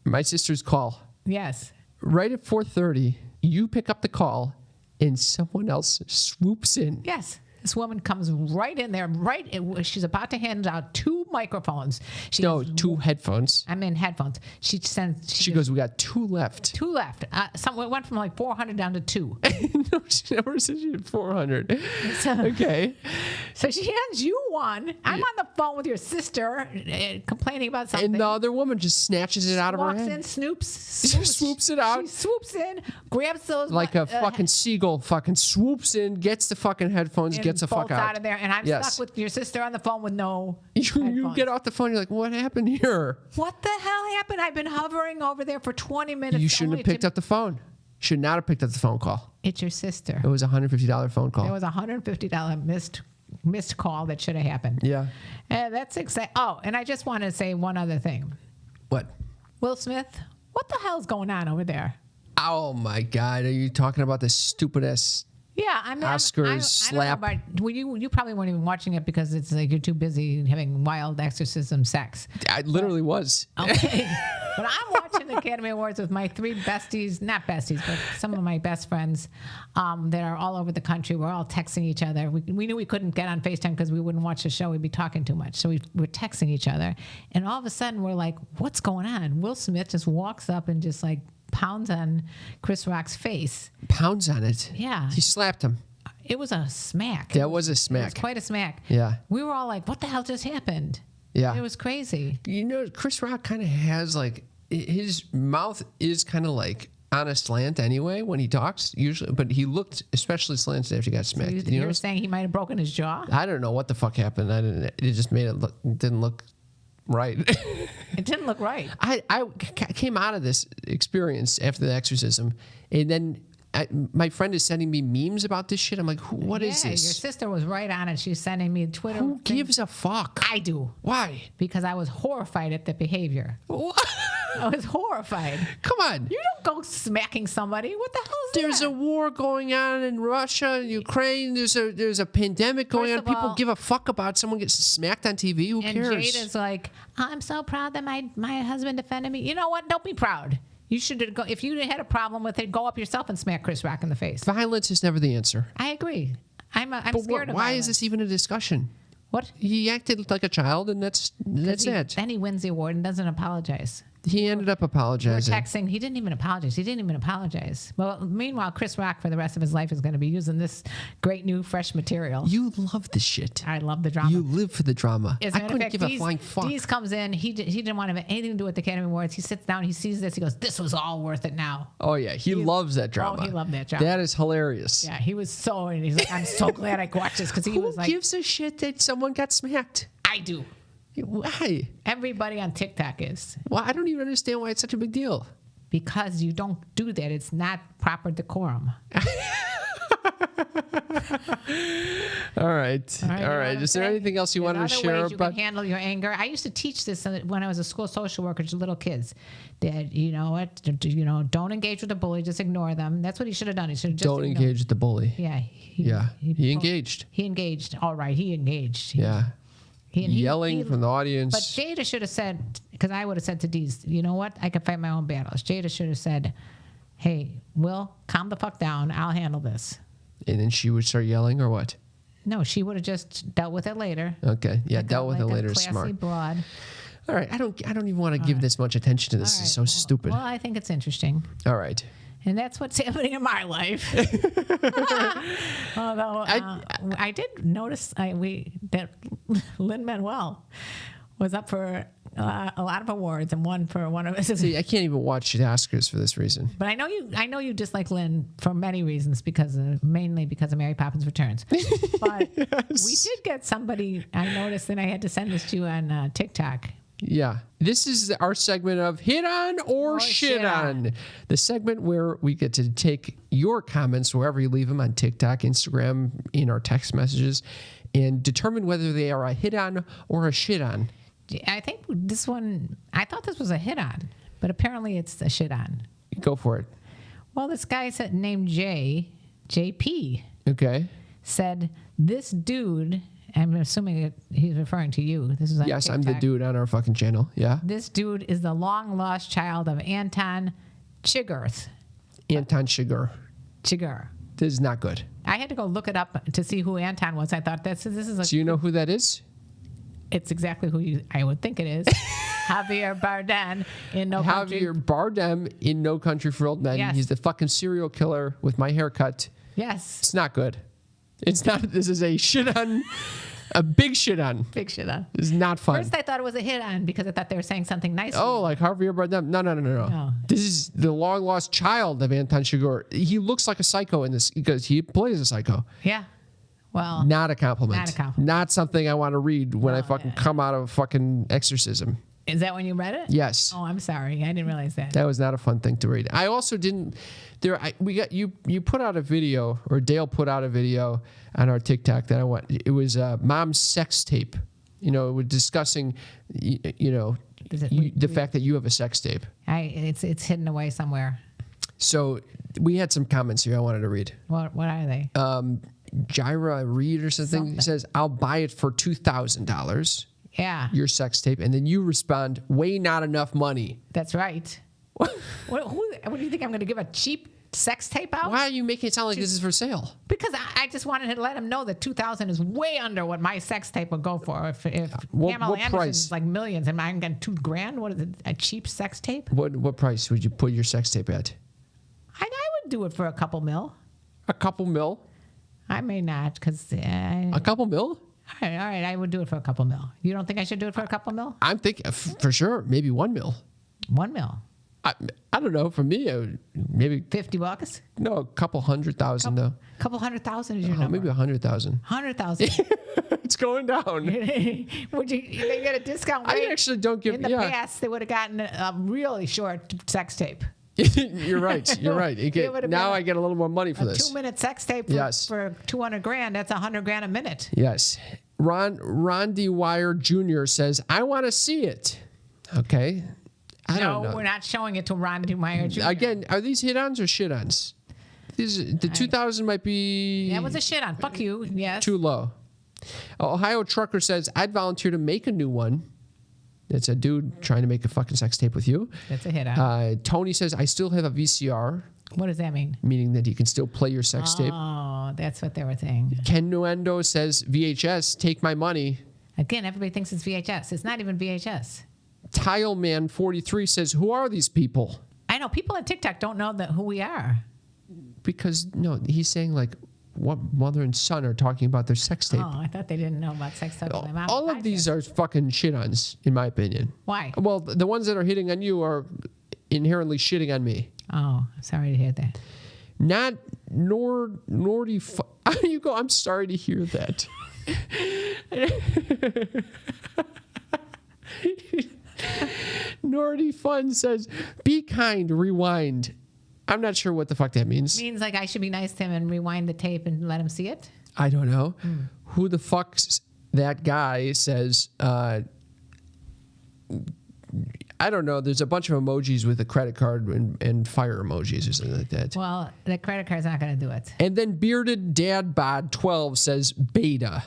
my sister's call. Yes. Right at 4:30, you pick up the call, and someone else swoops in. Yes. This woman comes right in there, she's about to hand out 2 microphones. She No, goes, 2 headphones. I'm in headphones. She She goes, "We got 2 left." 2 left. It went from like 400 down to 2. No, she never said she had 400. So- Okay. So she hands you one. I'm on the phone with your sister complaining about something. And the other woman just snatches it out of her walks hand. in, swoops Swoops it out. She swoops in, grabs those Like a fucking seagull, fucking swoops in, gets the fucking headphones, and gets the fuck bolts out. of there. And I'm Yes. stuck with your sister on the phone with no You headphones. get off the phone, you're like, what happened here? What the hell happened? I've been hovering over there for 20 minutes. You shouldn't only have picked to- up the phone. Should not have picked up the phone call. It's your sister. It was a $150 phone There call. was a $150 missed call that should have happened. Yeah. That's exciting. Oh, and I just want to say one other thing. What? Will Smith, what the hell's going on over there? Oh my God. Are you talking about this stupid ass? Yeah, I mean, Oscars I don't slap. know about, well, you probably weren't even watching it because it's like you're too busy having wild exorcism sex. I literally was. Okay. But I'm watching the Academy Awards with my 3 besties, not besties, but some of my best friends that are all over the country. We're all texting each other. We knew we couldn't get on FaceTime because we wouldn't watch the show. We'd be talking too much. So we're texting each other. And all of a sudden we're like, what's going on? Will Smith just walks up and just like pounds on Chris Rock's face. Pounds on it. Yeah. He slapped him. It was a smack. That was a It was smack. quite a smack. Yeah. We were all like, what the hell just happened? Yeah. It was crazy. You know, Chris Rock kind of has like, his mouth is kind of like on a slant anyway when he talks usually, but he looked especially slanted after he got smacked. You know? were saying he might have broken his jaw? I don't know what the fuck happened. It just made it didn't look right. It didn't look right. I came out of this experience after the exorcism, and then my friend is sending me memes about this shit. I'm like, what is Your this? sister was right on it. She's sending me Twitter. Who things. gives a fuck? I do. Why? Because I was horrified at the behavior. What? I was horrified. Come on. You don't go smacking somebody. What the hell is There's that? a war going on in Russia and Ukraine. There's a pandemic going First on. of People all- give a fuck about someone gets smacked on TV. Who And cares? Jada's like, I'm so proud that my husband defended me. You know what? Don't be proud. You should go. If you had a problem with it, go up yourself and smack Chris Rock in the face. Violence is never the answer. I agree. I'm But scared of why violence. is this even a discussion? What? He acted like a child, and that's it. Then he wins the award and doesn't apologize. He ended up We're apologizing. texting. He didn't even apologize. Well, meanwhile, Chris Rock for the rest of his life is going to be using this great new fresh material. You love this shit. I love the drama. You live for the drama. As I a matter of couldn't fact, give a flying fuck. Deez comes in. He didn't want to have anything to do with the Academy Awards. He sits down. He sees this. He goes, "This was all worth it now." Oh yeah, he loves that drama. he loved that drama. That is hilarious. Yeah, he was so. And he's like, "I'm so glad I watched this," because he Who was like, gives a shit that someone got smacked? "I do." Why? Everybody on TikTok is, Well, I don't even understand why it's such a big deal. because you don't do that. It's not proper decorum. All right. All right, you know what I'm Is there saying? anything else you There's wanted to other share ways you about? can handle your anger. I used to teach this when I was a school social worker to little kids. That you know what, don't engage with a bully. Just ignore them. That's what he should have done. He should have just Don't ignored. engage with the bully. Yeah. He engaged. He engaged. All right. He engaged. Yeah. He Yelling from the audience. But Jada should have said, because I would have said to Deez, you know what? I can fight my own battles. Jada should have said, hey, Will, calm the fuck down. I'll handle this. And then she would start yelling or what? No, she would have just dealt with it later. Okay. Yeah, dealt with like it later. A classy Smart. broad. All right. I don't even want to give this much attention to this. It's so stupid. Well, I think it's interesting. All right. And that's what's happening in my life. Although I did notice that Lin-Manuel was up for a lot of awards and won for one of his. See, I can't even watch the Oscars for this reason. But I know you dislike Lynn for many reasons mainly because of Mary Poppins Returns. But we did get somebody I noticed, and I had to send this to you on TikTok. Yeah. This is our segment of Hit On or Shit On. The segment where we get to take your comments wherever you leave them on TikTok, Instagram, in our text messages, and determine whether they are a hit on or a shit on. I think this one, I thought this was a hit on, but apparently it's a shit on. Go for it. Well, this guy named JP, Okay. said, this dude, I'm assuming he's referring to you. This is on Yes, TikTok. I'm the dude on our fucking channel. Yeah. This dude is the long lost child of Anton Chigurh. Anton Chigurh. Chigurh. This is not good. I had to go look it up to see who Anton was. I thought this is a. Do you know who that is? It's exactly who I would think it is. Javier Bardem in No Country. Javier Bardem in No Country for Old Men. Yes. He's the fucking serial killer with my haircut. Yes. It's not good. It's not. This is a shit on. A big shit on. Big shit on. It's not fun. First, I thought it was a hit on because I thought they were saying something nice. Oh, like Javier Bardem. No. This is the long lost child of Anton Chigurh. He looks like a psycho in this because he plays a psycho. Yeah. Well. Not a compliment. Not a compliment. Not something I want to read when I fucking come out of fucking exorcism. Is that when you read it? Yes. Oh, I'm sorry. I didn't realize that. That was not a fun thing to read. I also didn't. You put out a video, or Dale put out a video on our TikTok that I want. It was mom's sex tape. We're discussing, the fact that you have a sex tape. It's hidden away somewhere. So we had some comments here I wanted to read. What are they? Jira Reed or something says, "I'll buy it for $2,000." Yeah. Your sex tape, and then you respond, "Way not enough money." That's right. What do you think? I'm going to give a cheap sex tape out? Why are you making it sound like this is for sale? Because I just wanted to let him know that $2,000 is way under what my sex tape would go for. If Pamela what Anderson price? is like millions and I'm getting $2,000, what is it? A cheap sex tape? What price would you put your sex tape at? I would do it for a couple mil. A couple mil? I may not because. A couple mil? All right. I would do it for a couple mil. You don't think I should do it for a couple mil? I'm thinking for sure, maybe 1 mil. 1 mil. I don't know. For me, maybe $50. no, a couple 100,000 though. Couple 100,000 is your number. Maybe 100,000. 100,000. It's going down. Would you? They get a discount rate? I actually don't give. In the past, they would have gotten a really short sex tape. You're right. Now I get a little more money for this. 2-minute sex tape for $200,000. That's $100,000 a minute. Yes. Ron D. Wire Jr. says, "I want to see it." Okay. I don't know. We're not showing it to Ron D. Wire Jr. Again, are these hit-ons or shit-ons? The 2,000 might be... That was a shit on. Fuck you. Yes. Too low. Ohio Trucker says, "I'd volunteer to make a new one." It's a dude trying to make a fucking sex tape with you. That's a hit on. Tony says, "I still have a VCR." What does that mean? Meaning that you can still play your sex tape. Oh, that's what they were saying. Ken Nuendo says, "VHS, take my money." Again, everybody thinks it's VHS. It's not even VHS. Tileman43 says, "Who are these people?" I know. People on TikTok don't know who we are. Because, no, he's saying like what mother and son are talking about their sex tape. Oh, I thought they didn't know about sex tape. All of these are fucking shit-ons, in my opinion. Why? Well, the ones that are hitting on you are inherently shitting on me. Oh, sorry to hear that. You go, "I'm sorry to hear that." Nordy Fun says, "Be kind, rewind." I'm not sure what the fuck that means. It means like I should be nice to him and rewind the tape and let him see it? I don't know. Who the fuck's that guy says, I don't know. There's a bunch of emojis with a credit card and fire emojis or something like that. Well, the credit card's not going to do it. And then Bearded Dad Bod 12 says beta.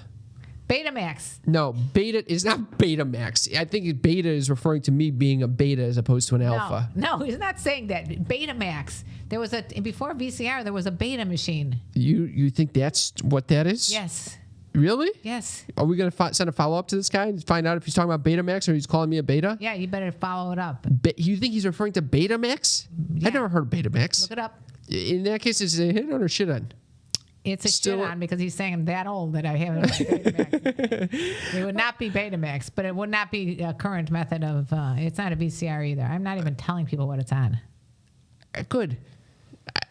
Betamax. No, beta is not Betamax. I think beta is referring to me being a beta as opposed to an alpha. No, he's not saying that. Betamax. There was before VCR, there was a beta machine. You think that's what that is? Yes. Really? Yes. Are we going to send a follow-up to this guy and find out if he's talking about Betamax or he's calling me a beta? Yeah, you better follow it up. You think he's referring to Betamax? Yeah. I never heard of Betamax. Look it up. In that case, is it a hit on or shit on? It's a Still- shit on because he's saying I'm that old that I haven't heard of Betamax. It would not be Betamax, but it would not be a current method of, it's not a VCR either. I'm not even telling people what it's on. Good.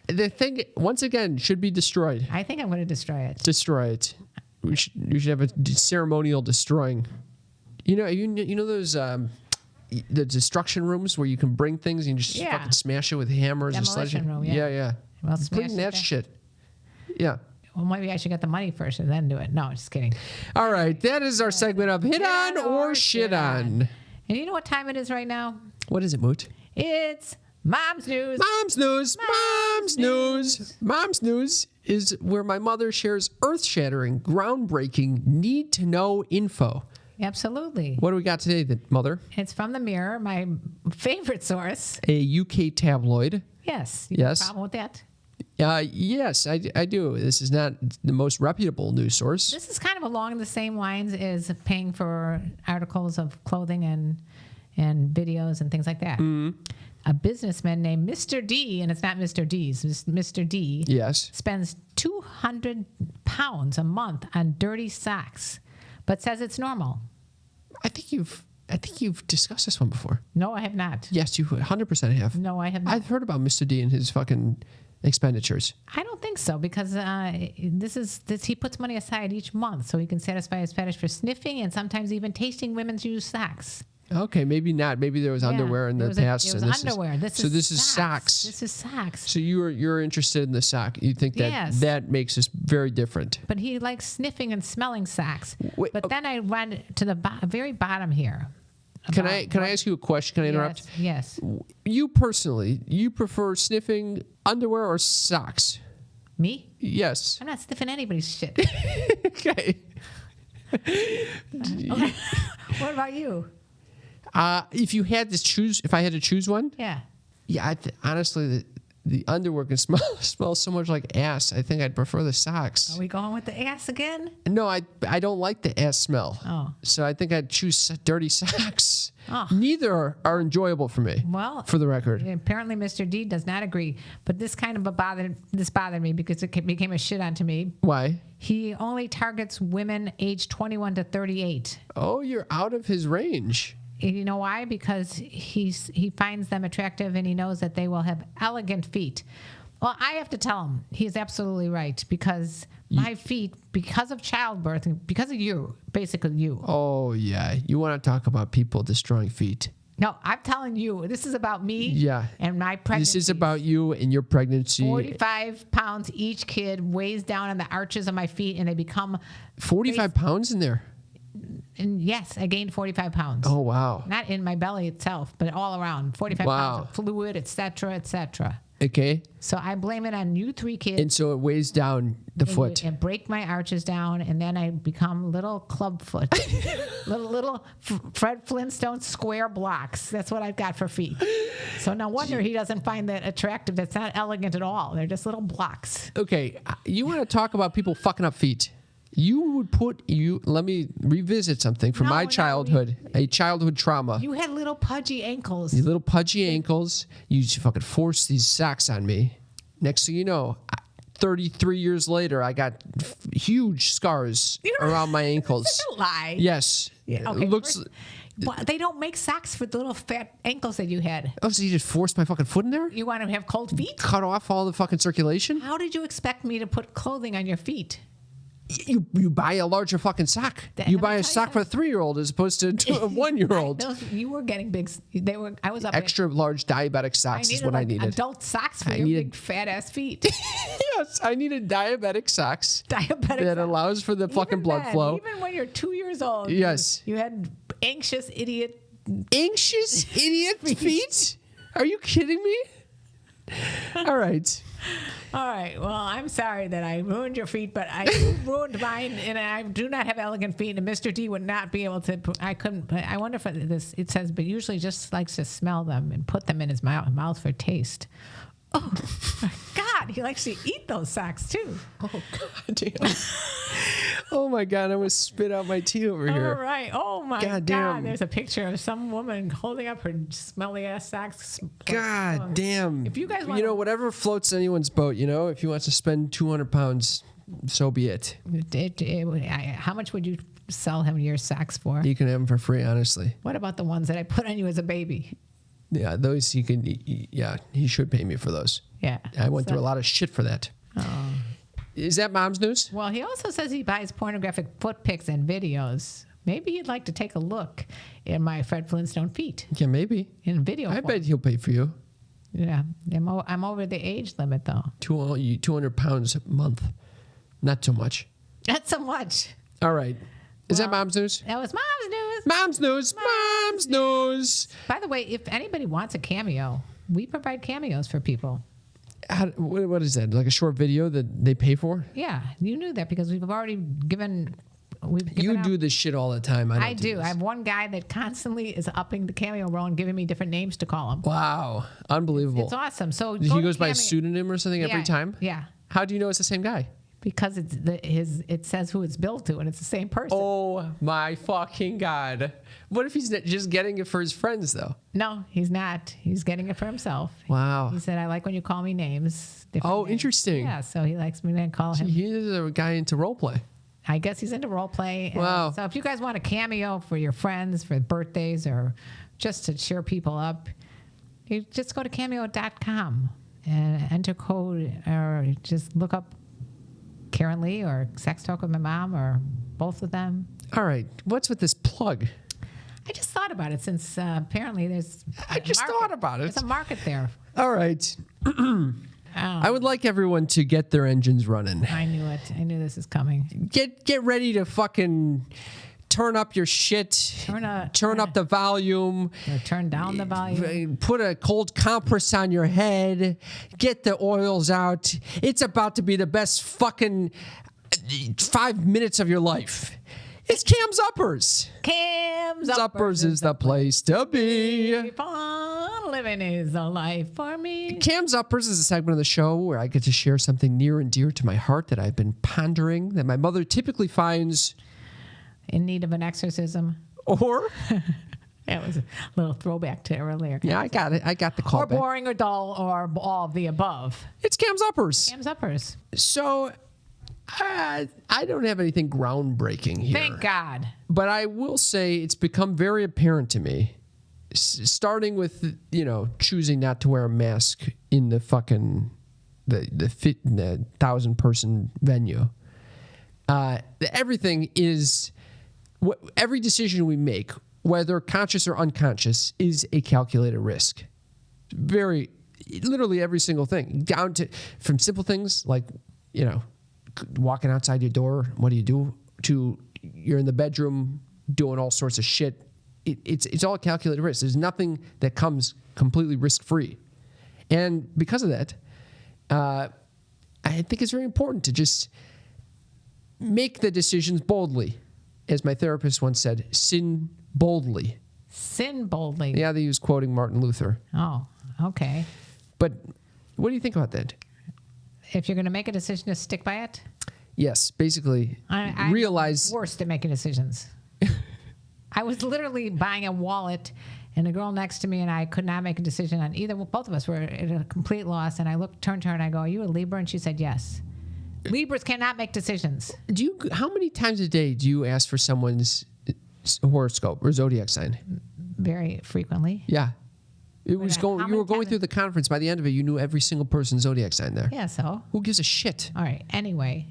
The thing, once again, should be destroyed. I think I'm going to destroy it. Destroy it. You should have a ceremonial destroying. You know those the destruction rooms where you can bring things and you just Yeah. fucking smash it with hammers or Demolition sledgehammer. room, yeah. Yeah. Well, smash Bring it that down. shit. Yeah. Well, maybe I should get the money first and then do it. No, just kidding. All right, that is our segment of hit on or shit on. And you know what time it is right now? What is it, Moot? It's Mom's News. Mom's news. Mom's news. Mom's news is where my mother shares earth-shattering, groundbreaking, need-to-know info. Absolutely. What do we got today, Mother? It's from the Mirror, my favorite source. A UK tabloid. Yes. You Yes. have a problem with that? Yes, I do. This is not the most reputable news source. This is kind of along the same lines as paying for articles of clothing and videos and things like that. A businessman named Mr. D, and it's not Mr. D's, it's Mr. D, Yes. spends 200 pounds a month on dirty socks, but says it's normal. I think you've discussed this one before. No, I have not. Yes, you 100% have. No, I have not. I've heard about Mr. D and his fucking expenditures. I don't think so because he puts money aside each month so he can satisfy his fetish for sniffing and sometimes even tasting women's used socks. Okay, maybe not. Maybe there was underwear in the past. It was underwear. This is socks. This is socks. So you're interested in the sock. You think that Yes. that makes us very different. But he likes sniffing and smelling socks. Wait, but then I went to the very bottom here. Can I ask you a question? Can I interrupt? Yes. You personally, you prefer sniffing underwear or socks? Me? Yes. I'm not sniffing anybody's shit. Okay. What about you? If I had to choose one, Yeah. yeah, honestly, the underwear can smell so much like ass. I think I'd prefer the socks. Are we going with the ass again? No, I don't like the ass smell. Oh. So I think I'd choose dirty socks. Oh. Neither are enjoyable for me. Well, for the record. apparently Mr. D does not agree. But this kind of bothered me because it became a shit onto me. Why? He only targets women aged 21 to 38. Oh, you're out of his range. You know why? Because he finds them attractive and he knows that they will have elegant feet. Well, I have to tell him he's absolutely right because my feet, because of childbirth, and because of you, basically you. Oh, yeah. You want to talk about people destroying feet. No, I'm telling you, this is about me Yeah. and my pregnancy. This is about you and your pregnancy. 45 pounds each kid weighs down on the arches of my feet and they become, 45 pounds in there. and yes, I gained 45 pounds. Oh, wow. Not in my belly itself, but all around. 45 Wow. pounds of fluid, et cetera, et cetera. Okay. So I blame it on you three kids. And so it weighs down the foot. And break my arches down, and then I become little club foot, little Fred Flintstone square blocks. That's what I've got for feet. So no wonder he doesn't find that attractive. That's not elegant at all. They're just little blocks. Okay. You want to talk about people fucking up feet. Let me revisit something from my childhood, a childhood trauma. You had little pudgy ankles. These little pudgy ankles. You just fucking force these socks on me. Next thing you know, 33 years later, I got huge scars around my ankles. That's a lie. Yes. Yeah, okay. It looks. Well, they don't make socks for the little fat ankles that you had. Oh, so you just forced my fucking foot in there? You want to have cold feet? Cut off all the fucking circulation? How did you expect me to put clothing on your feet? You buy a larger fucking sock. You buy a sock for a 3-year-old as opposed to a 1-year-old. You were getting big. I was up. Extra large diabetic socks is what I needed. Adult socks for I your needed- big fat ass feet. Yes, I needed diabetic socks Diabetic. that socks. allows for the fucking Even blood then, flow. Even when you're 2 years old. Yes. You had anxious idiot. Anxious idiot feet? Are you kidding me? All right. All right. Well, I'm sorry that I ruined your feet, but I ruined mine, and I do not have elegant feet. And Mr. D would not be able to. I couldn't. But I wonder if this. It says, but usually just likes to smell them and put them in his mouth for taste. Oh my God! He likes to eat those socks too. Oh God damn. Oh my God! I'm gonna spit out my tea over here. All right. Oh my God God! damn. There's a picture of some woman holding up her smelly ass socks. God damn. If you guys want, whatever floats anyone's boat. If he wants to spend 200 pounds, so be it. How much would you sell him your socks for? You can have them for free, honestly. What about the ones that I put on you as a baby? Yeah, those he can. Yeah, he should pay me for those. Yeah. I went through a lot of shit for that. Oh. Is that mom's news? Well, he also says he buys pornographic foot pics and videos. Maybe he'd like to take a look at my Fred Flintstone feet Yeah, maybe. in video I form. bet he'll pay for you. Yeah. I'm over the age limit, though. 200 pounds a month. Not too much. That's so much. All right. Is that mom's news? That was mom's news. Mom's news. Mom's news. By the way, if anybody wants a cameo, we provide cameos for people. What is that? Like a short video that they pay for? Yeah, you knew that because we've already given. You out- do this shit all the time. I do. do. I have one guy that constantly is upping the cameo role and giving me different names to call him. Wow. Unbelievable. It's awesome. So He go to goes by a Cameo- pseudonym or something every Yeah, time? Yeah, How do you know it's the same guy? because it says who it's billed to, and it's the same person. Oh my fucking God. What if he's just getting it for his friends, though? No, he's not. He's getting it for himself. Wow. He said, "I like when you call me names." different Oh, names." interesting. Yeah, so he likes me to call him. He's a guy into role play. I guess he's into role play. Wow. So if you guys want a cameo for your friends, for birthdays, or just to cheer people up, you just go to cameo.com and enter code, or just look up Karen Lee or Sex Talk with My Mom, or both of them. All right. What's with this plug? I just thought about it since apparently there's. I just thought about it. There's a market there. All right. I would like everyone to get their engines running. I knew it. I knew this is coming. Get ready to fucking turn up your shit. Turn up the volume. Or turn down the volume. Put a cold compress on your head. Get the oils out. It's about to be the best fucking 5 minutes of your life. It's Cam's Uppers. Cam's Uppers is the place to be. Fun living is a life for me. Cam's Uppers is a segment of the show where I get to share something near and dear to my heart that I've been pondering, that my mother typically finds In need of an exorcism. or That was a little throwback to earlier. yeah, I got it. I got the call Or back. boring or dull or all of the above. It's Cam's Uppers. Cam's Uppers. So I don't have anything groundbreaking here. Thank God. But I will say it's become very apparent to me, starting with, choosing not to wear a mask in the fucking, the 1,000-person venue. Everything is, every decision we make, whether conscious or unconscious, is a calculated risk. Literally every single thing, down to, from simple things like, walking outside your door, what do you do? To you're in the bedroom doing all sorts of shit. It's all calculated risk. There's nothing that comes completely risk-free. And because of that, I think it's very important to just make the decisions boldly. As my therapist once said, sin boldly. Sin boldly. Yeah, they use quoting Martin Luther. Oh, okay. But what do you think about that? If you're going to make a decision, to stick by it. Yes, basically I'm realize. worst at making decisions. I was literally buying a wallet, and the girl next to me and I could not make a decision on either. Both of us were at a complete loss. And I turned to her and I go, "Are you a Libra?" And she said, "Yes." Libras cannot make decisions. How many times a day do you ask for someone's horoscope or zodiac sign? Very frequently. Yeah. You how were many going times- through the conference. By the end of it, you knew every single person's zodiac sign there. Yeah. So. Who gives a shit? All right. Anyway,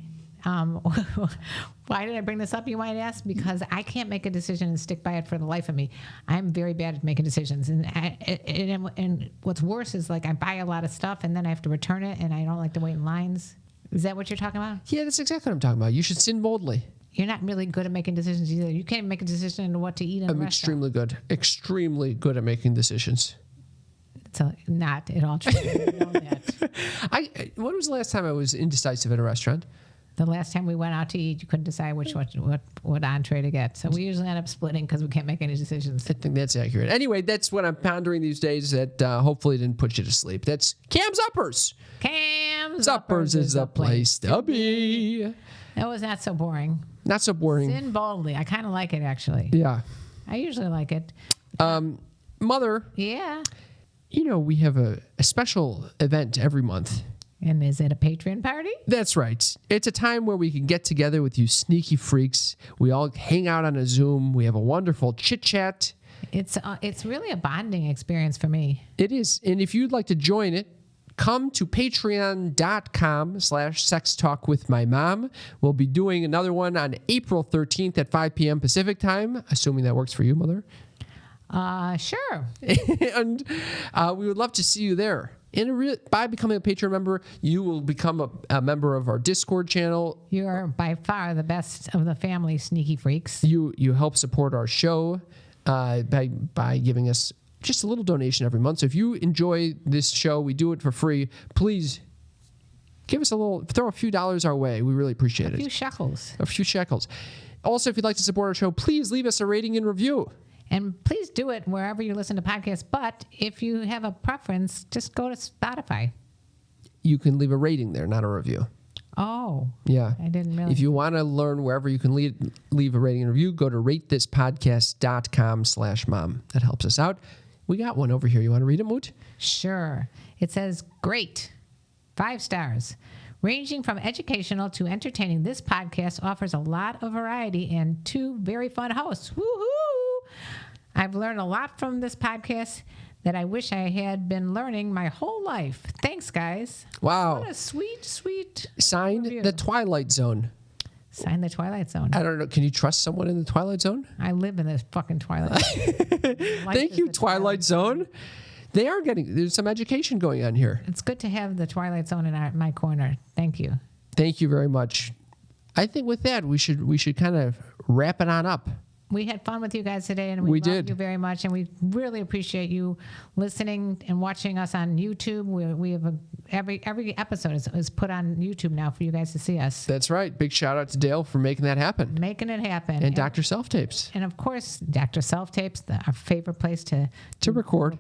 why did I bring this up, you might ask? Because I can't make a decision and stick by it for the life of me. I'm very bad at making decisions. And what's worse is, like, I buy a lot of stuff and then I have to return it and I don't like to wait in lines. Is that what you're talking about? Yeah, that's exactly what I'm talking about. You should sin boldly. You're not really good at making decisions either. You can't make a decision on what to eat in a I'm restaurant. extremely good at making decisions. That's not at all true. You know that. When was the last time I was indecisive at a restaurant? The last time we went out to eat, you couldn't decide what entree to get. So we usually end up splitting because we can't make any decisions. I think that's accurate. Anyway, that's what I'm pondering these days that hopefully didn't put you to sleep. That's Cam's Uppers. Cam's Uppers is the place to be. That was not so boring. Not so boring. Sin boldly. I kind of like it, actually. Yeah. I usually like it. Mother, Yeah. we have a special event every month. And is it a Patreon party? That's right. It's a time where we can get together with you sneaky freaks. We all hang out on a Zoom. We have a wonderful chit chat. It's really a bonding experience for me. It is. And if you'd like to join it, come to patreon.com/sextalkwithmymom. We'll be doing another one on April 13th at 5 p.m. Pacific time, assuming that works for you, Mother. Sure. And we would love to see you there. By becoming a Patreon member, you will become a member of our Discord channel. You are by far the best of the family sneaky freaks. You help support our show by giving us just a little donation every month. So if you enjoy this show, we do it for free. Please give us throw a few dollars our way. We really appreciate it. A few shekels. A few shekels. Also, if you'd like to support our show, please leave us a rating and review. And please do it wherever you listen to podcasts. But if you have a preference, just go to Spotify. You can leave a rating there, not a review. Oh. Yeah. I didn't realize. If you want to learn wherever you can leave a rating and review, go to ratethispodcast.com/mom. That helps us out. We got one over here. You want to read it, Moot? Sure. It says, great. 5 stars. Ranging from educational to entertaining, this podcast offers a lot of variety and 2 very fun hosts. Woohoo! I've learned a lot from this podcast that I wish I had been learning my whole life. Thanks, guys. Wow. What a sweet, sweet Signed review. The Twilight Zone. Sign the Twilight Zone. I don't know. Can you trust someone in the Twilight Zone? I live in this fucking Twilight Zone. Thank you, Twilight Zone. There's some education going on here. It's good to have the Twilight Zone in my corner. Thank you. Thank you very much. I think with that, we should kind of wrap it on up. We had fun with you guys today, and we love you very much, and we really appreciate you listening and watching us on YouTube. We have every episode is put on YouTube now for you guys to see us. That's right. Big shout out to Dale for making that happen. Making it happen. And Dr. Self Tapes. And of course, Dr. Self Tapes, our favorite place to record.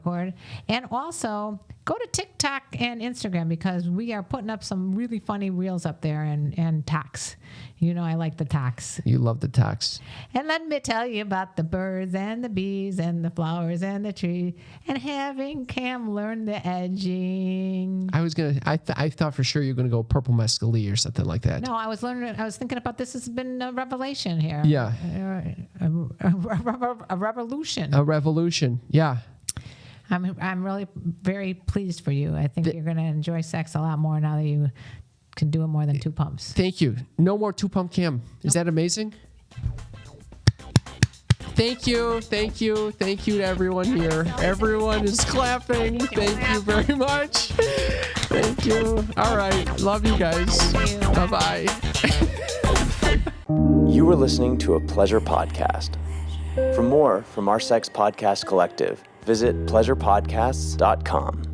And also, go to TikTok and Instagram because we are putting up some really funny reels up there and talks. I like the talks. You love the talks. And let me tell you about the birds and the bees and the flowers and the tree and having Cam learn the edging. I thought for sure you were gonna go purple mescaline or something like that. No, I was thinking about this has been a revelation here. Yeah. A revolution. A revolution. Yeah. I'm really very pleased for you. I think you're going to enjoy sex a lot more now that you can do it more than 2 pumps. Thank you. No more 2-pump Cam. Is that amazing? Thank you to everyone here. Everyone is clapping. Thank you very much. Thank you. All right. Love you guys. Bye-bye. You were listening to a Pleasure Podcast. For more from our Sex Podcast Collective, visit pleasurepodcasts.com.